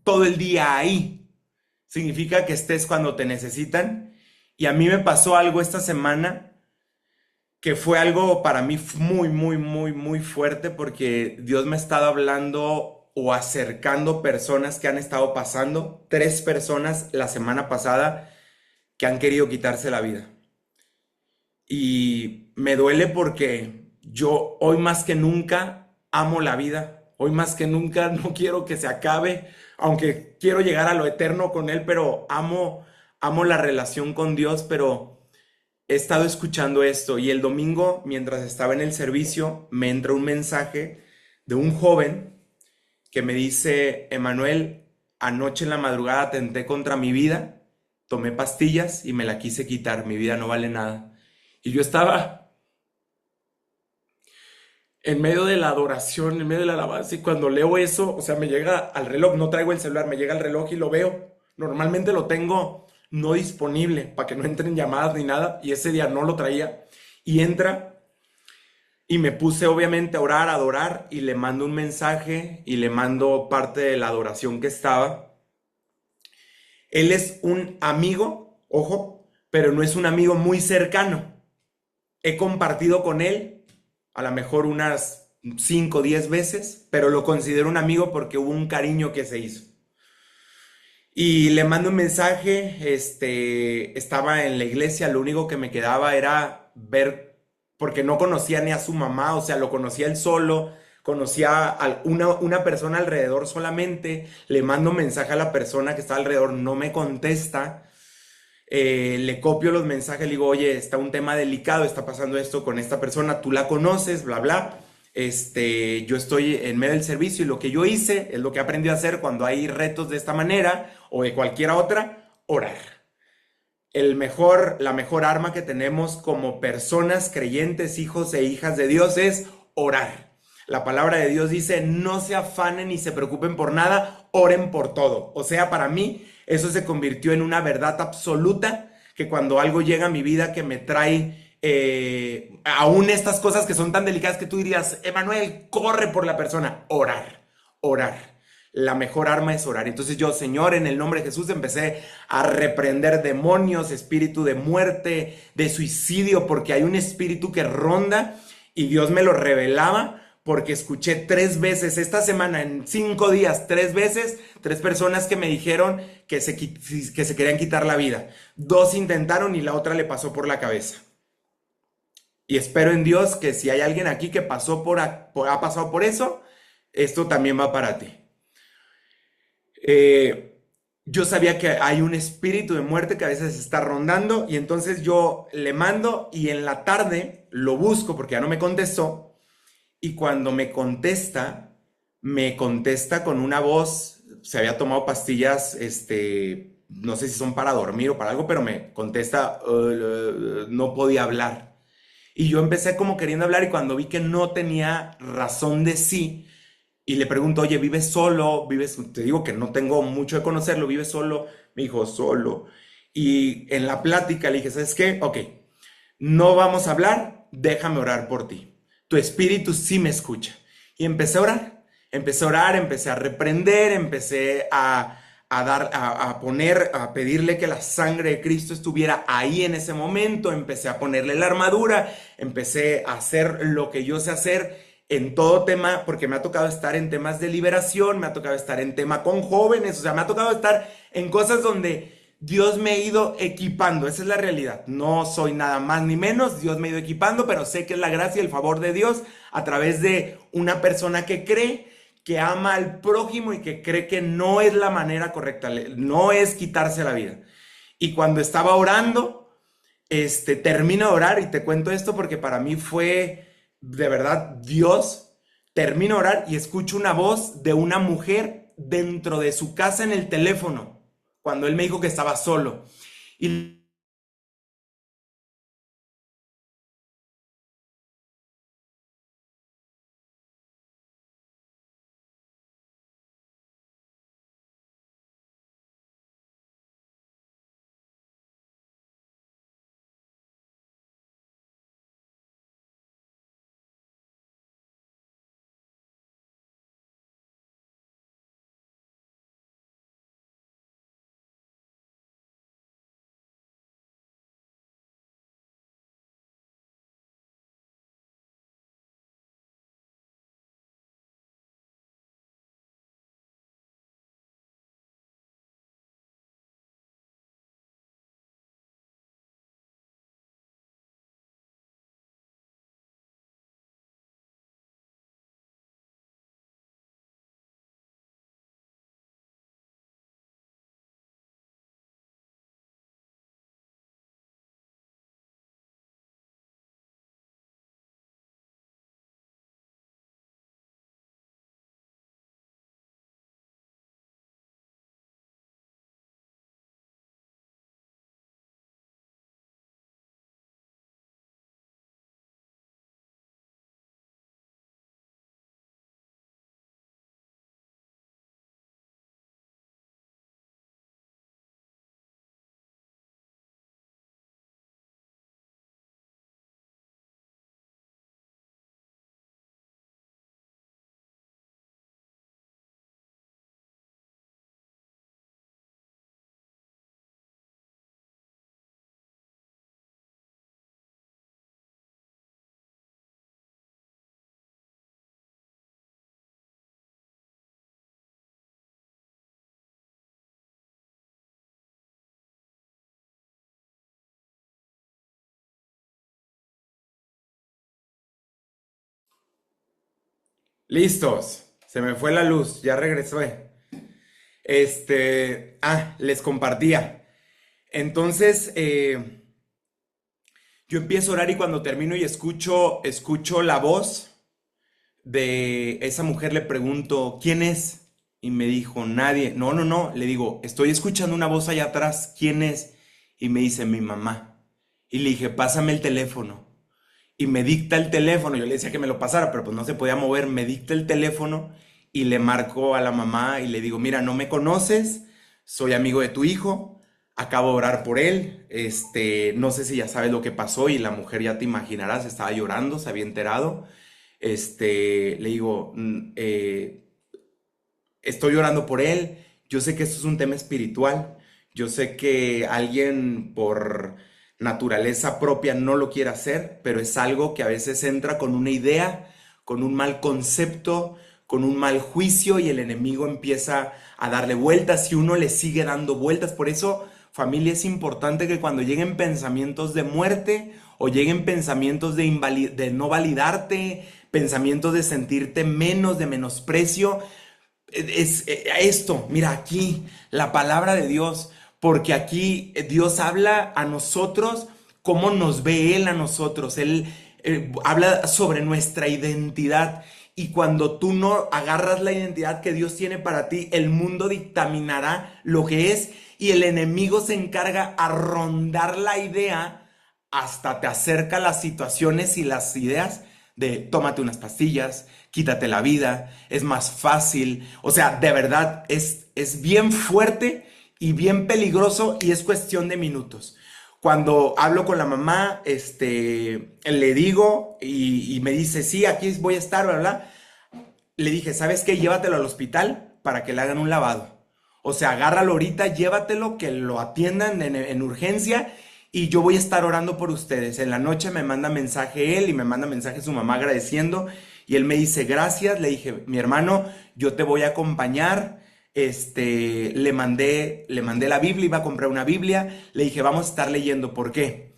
todo el día ahí, significa que estés cuando te necesitan. Y a mí me pasó algo esta semana que fue algo para mí muy, muy, muy, muy fuerte, porque Dios me ha estado hablando o acercando personas que han estado pasando, 3 personas la semana pasada que han querido quitarse la vida. Y me duele porque yo hoy más que nunca amo la vida. Hoy más que nunca no quiero que se acabe, aunque quiero llegar a lo eterno con Él, pero amo la relación con Dios. Pero he estado escuchando esto, y el domingo, mientras estaba en el servicio, me entra un mensaje de un joven que me dice, Emanuel, anoche en la madrugada atenté contra mi vida, tomé pastillas y me la quise quitar, mi vida no vale nada. Y yo estaba en medio de la adoración, en medio de la alabanza, y cuando leo eso, o sea, me llega al reloj, no traigo el celular, me llega el reloj y lo veo. Normalmente lo tengo no disponible para que no entren llamadas ni nada, y ese día no lo traía, y entra, y me puse obviamente a orar, a adorar, y le mando un mensaje y le mando parte de la adoración que estaba. Él es un amigo, ojo, pero no es un amigo muy cercano. He compartido con él a lo mejor unas 5 o 10 veces, pero lo considero un amigo porque hubo un cariño que se hizo. Y le mando un mensaje, estaba en la iglesia, lo único que me quedaba era ver, porque no conocía ni a su mamá, o sea, lo conocía él solo, conocía a una persona alrededor solamente. Le mando un mensaje a la persona que está alrededor, no me contesta. Le copio los mensajes, le digo, oye, está un tema delicado, está pasando esto con esta persona, tú la conoces, bla, bla. Yo estoy en medio del servicio, y lo que yo hice es lo que aprendí a hacer cuando hay retos de esta manera o de cualquier otra: orar. la mejor arma que tenemos como personas creyentes, hijos e hijas de Dios es orar. La palabra de Dios dice, no se afanen ni se preocupen por nada, oren por todo. O sea, para mí eso se convirtió en una verdad absoluta, que cuando algo llega a mi vida que me trae aún estas cosas que son tan delicadas que tú dirías, Emanuel, corre por la persona, orar, orar. La mejor arma es orar. Entonces yo, Señor, en el nombre de Jesús, empecé a reprender demonios, espíritu de muerte, de suicidio, porque hay un espíritu que ronda y Dios me lo revelaba porque escuché 3 veces esta semana, en 5 días, 3 veces, 3 personas que me dijeron que se querían quitar la vida. 2 intentaron y la otra le pasó por la cabeza. Y espero en Dios que si hay alguien aquí que ha pasado por eso, esto también va para ti. Eh, yo sabía que hay un espíritu de muerte que a veces está rondando y entonces yo le mando y en la tarde lo busco porque ya no me contestó y cuando me contesta con una voz, se había tomado pastillas, no sé si son para dormir o para algo, pero me contesta, no podía hablar. Y yo empecé como queriendo hablar y cuando vi que no tenía razón de sí, y le pregunto, oye, ¿vives solo? Te digo que no tengo mucho de conocerlo, ¿vives solo? Me dijo, solo. Y en la plática le dije, ¿sabes qué? Ok, no vamos a hablar, déjame orar por ti. Tu espíritu sí me escucha. Y empecé a orar, empecé a reprender, empecé a pedirle que la sangre de Cristo estuviera ahí en ese momento, empecé a ponerle la armadura, empecé a hacer lo que yo sé hacer en todo tema, porque me ha tocado estar en temas de liberación, me ha tocado estar en tema con jóvenes, o sea, me ha tocado estar en cosas donde Dios me ha ido equipando, esa es la realidad. No soy nada más ni menos, Dios me ha ido equipando, pero sé que es la gracia y el favor de Dios a través de una persona que cree, que ama al prójimo y que cree que no es la manera correcta, no es quitarse la vida. Y cuando estaba orando, termino de orar y te cuento esto porque para mí fue de verdad Dios. Termino de orar y escucho una voz de una mujer dentro de su casa en el teléfono, cuando él me dijo que estaba solo. Y listos, se me fue la luz, ya regresó. Les compartía. Entonces, yo empiezo a orar y cuando termino y escucho la voz de esa mujer, le pregunto, ¿quién es? Y me dijo, nadie. No, no, no. Le digo, estoy escuchando una voz allá atrás. ¿Quién es? Y me dice, mi mamá. Y le dije, pásame el teléfono. Y me dicta el teléfono. Yo le decía que me lo pasara, pero pues no se podía mover. Me dicta el teléfono y le marco a la mamá y le digo, mira, no me conoces, soy amigo de tu hijo, acabo de orar por él, no sé si ya sabes lo que pasó. Y la mujer, ya te imaginarás, estaba llorando, se había enterado. Le digo, estoy orando por él, yo sé que esto es un tema espiritual, yo sé que alguien por naturaleza propia no lo quiere hacer, pero es algo que a veces entra con una idea, con un mal concepto, con un mal juicio, y el enemigo empieza a darle vueltas y uno le sigue dando vueltas. Por eso, familia, es importante que cuando lleguen pensamientos de muerte o lleguen pensamientos de no validarte, pensamientos de sentirte menos, de menosprecio, es esto, mira aquí, la palabra de Dios, porque aquí Dios habla a nosotros, cómo nos ve Él a nosotros. Él habla sobre nuestra identidad. Y cuando tú no agarras la identidad que Dios tiene para ti, el mundo dictaminará lo que es, y el enemigo se encarga a rondar la idea hasta te acerca las situaciones y las ideas de tómate unas pastillas, quítate la vida, es más fácil. O sea, de verdad es bien fuerte y bien peligroso, y es cuestión de minutos. Cuando hablo con la mamá, le digo y me dice, sí, aquí voy a estar, bla, bla. Le dije, ¿sabes qué? Llévatelo al hospital para que le hagan un lavado. O sea, agárralo ahorita, llévatelo, que lo atiendan en urgencia, y yo voy a estar orando por ustedes. En la noche me manda mensaje él y me manda mensaje su mamá agradeciendo, y él me dice, gracias. Le dije, mi hermano, yo te voy a acompañar. Le mandé la Biblia, iba a comprar una Biblia. Le dije, vamos a estar leyendo. ¿Por qué?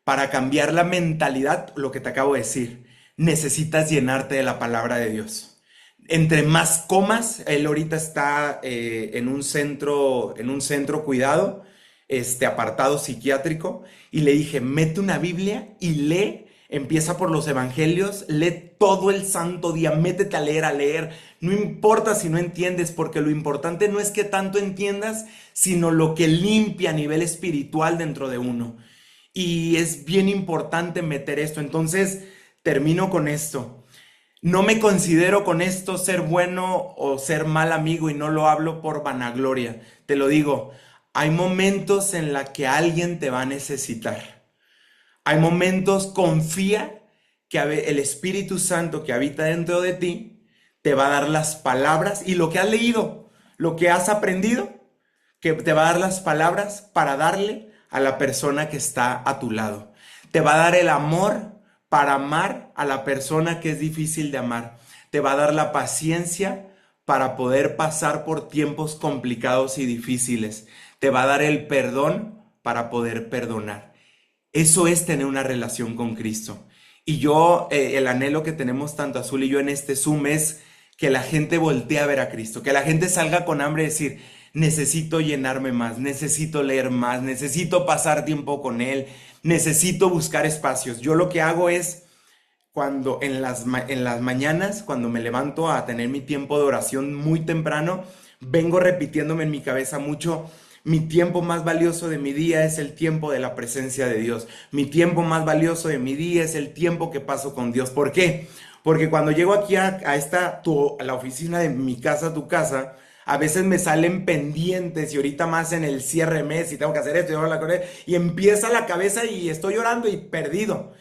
Para cambiar la mentalidad, lo que te acabo de decir. Necesitas llenarte de la palabra de Dios. Entre más comas, él ahorita está en un centro cuidado, apartado psiquiátrico, y le dije, mete una Biblia y lee, empieza por los evangelios, lee todo el santo día, métete a leer, no importa si no entiendes, porque lo importante no es que tanto entiendas, sino lo que limpia a nivel espiritual dentro de uno. Y es bien importante meter esto. Entonces, termino con esto. No me considero con esto ser bueno o ser mal amigo, y no lo hablo por vanagloria. Te lo digo, hay momentos en los que alguien te va a necesitar. Hay momentos, confía que el Espíritu Santo que habita dentro de ti te va a dar las palabras y lo que has leído, lo que has aprendido, que te va a dar las palabras para darle a la persona que está a tu lado. Te va a dar el amor para amar a la persona que es difícil de amar. Te va a dar la paciencia para poder pasar por tiempos complicados y difíciles. Te va a dar el perdón para poder perdonar. Eso es tener una relación con Cristo. Y yo, el anhelo que tenemos tanto Azul y yo en este Zoom es que la gente voltee a ver a Cristo, que la gente salga con hambre y decir, necesito llenarme más, necesito leer más, necesito pasar tiempo con Él, necesito buscar espacios. Yo lo que hago es, cuando en las mañanas, cuando me levanto a tener mi tiempo de oración muy temprano, vengo repitiéndome en mi cabeza mucho: mi tiempo más valioso de mi día es el tiempo de la presencia de Dios. Mi tiempo más valioso de mi día es el tiempo que paso con Dios. ¿Por qué? Porque cuando llego aquí a la oficina de mi casa, tu casa, a veces me salen pendientes, y ahorita más en el cierre de mes, y tengo que hacer esto y ahora y empieza la cabeza y estoy llorando y perdido.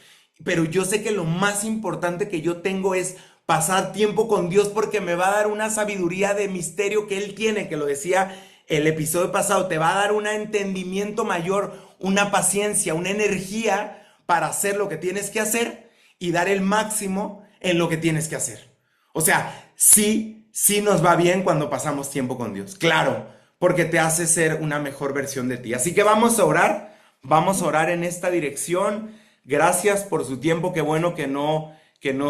Pero yo sé que lo más importante que yo tengo es pasar tiempo con Dios, porque me va a dar una sabiduría de misterio que Él tiene, que lo decía el episodio pasado. Te va a dar un entendimiento mayor, una paciencia, una energía para hacer lo que tienes que hacer y dar el máximo en lo que tienes que hacer. O sea, sí nos va bien cuando pasamos tiempo con Dios, claro, porque te hace ser una mejor versión de ti. Así que vamos a orar en esta dirección. Gracias por su tiempo, qué bueno que no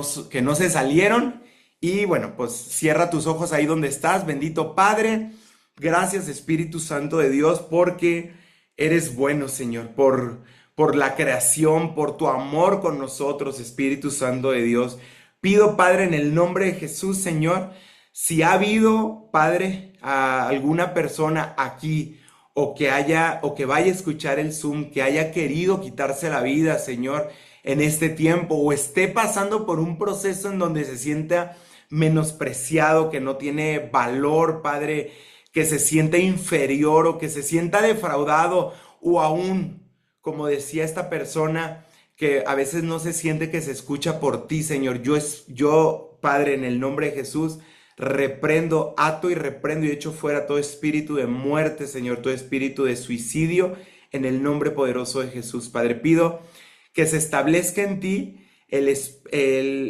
se salieron. Y bueno, pues cierra tus ojos ahí donde estás. Bendito Padre, gracias Espíritu Santo de Dios, porque eres bueno, Señor, por la creación, por tu amor con nosotros, Espíritu Santo de Dios. Pido, Padre, en el nombre de Jesús, Señor, si ha habido, Padre, a alguna persona aquí o que vaya a escuchar el Zoom, que haya querido quitarse la vida, Señor, en este tiempo, o esté pasando por un proceso en donde se sienta menospreciado, que no tiene valor, Padre, que se siente inferior o que se sienta defraudado, o aún, como decía esta persona, que a veces no se siente que se escucha por ti, Señor. Yo, Padre, en el nombre de Jesús, reprendo, ato y reprendo y echo fuera todo espíritu de muerte, Señor, todo espíritu de suicidio, en el nombre poderoso de Jesús. Padre, pido que se establezca en ti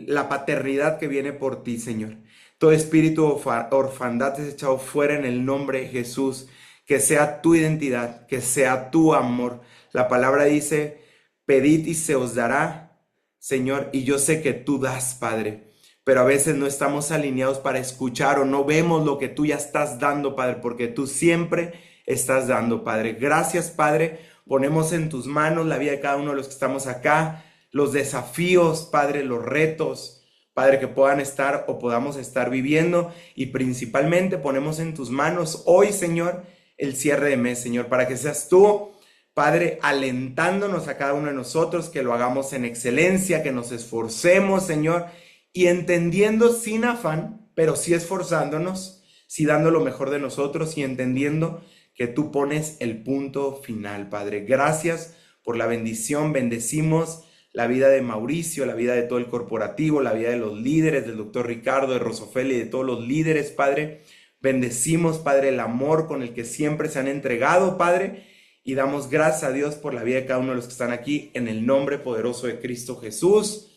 la paternidad que viene por ti, Señor. Todo espíritu de orfandad es echado fuera en el nombre de Jesús. Que sea tu identidad, que sea tu amor. La palabra dice, pedid y se os dará, Señor, y yo sé que tú das, Padre, pero a veces no estamos alineados para escuchar o no vemos lo que tú ya estás dando, Padre, porque tú siempre estás dando, Padre. Gracias, Padre. Ponemos en tus manos la vida de cada uno de los que estamos acá, los desafíos, Padre, los retos, Padre, que puedan estar o podamos estar viviendo, y principalmente ponemos en tus manos hoy, Señor, el cierre de mes, Señor, para que seas tú, Padre, alentándonos a cada uno de nosotros, que lo hagamos en excelencia, que nos esforcemos, Señor, y entendiendo sin afán, pero sí esforzándonos, sí dando lo mejor de nosotros y entendiendo que tú pones el punto final, Padre. Gracias por la bendición. Bendecimos la vida de Mauricio, la vida de todo el corporativo, la vida de los líderes, del doctor Ricardo, de Rosofeli y de todos los líderes, Padre. Bendecimos, Padre, el amor con el que siempre se han entregado, Padre, y damos gracias a Dios por la vida de cada uno de los que están aquí, en el nombre poderoso de Cristo Jesús.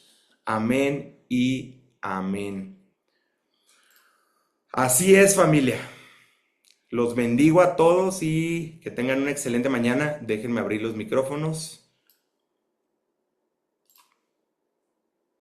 Amén y amén. Así es, familia. Los bendigo a todos y que tengan una excelente mañana. Déjenme abrir los micrófonos.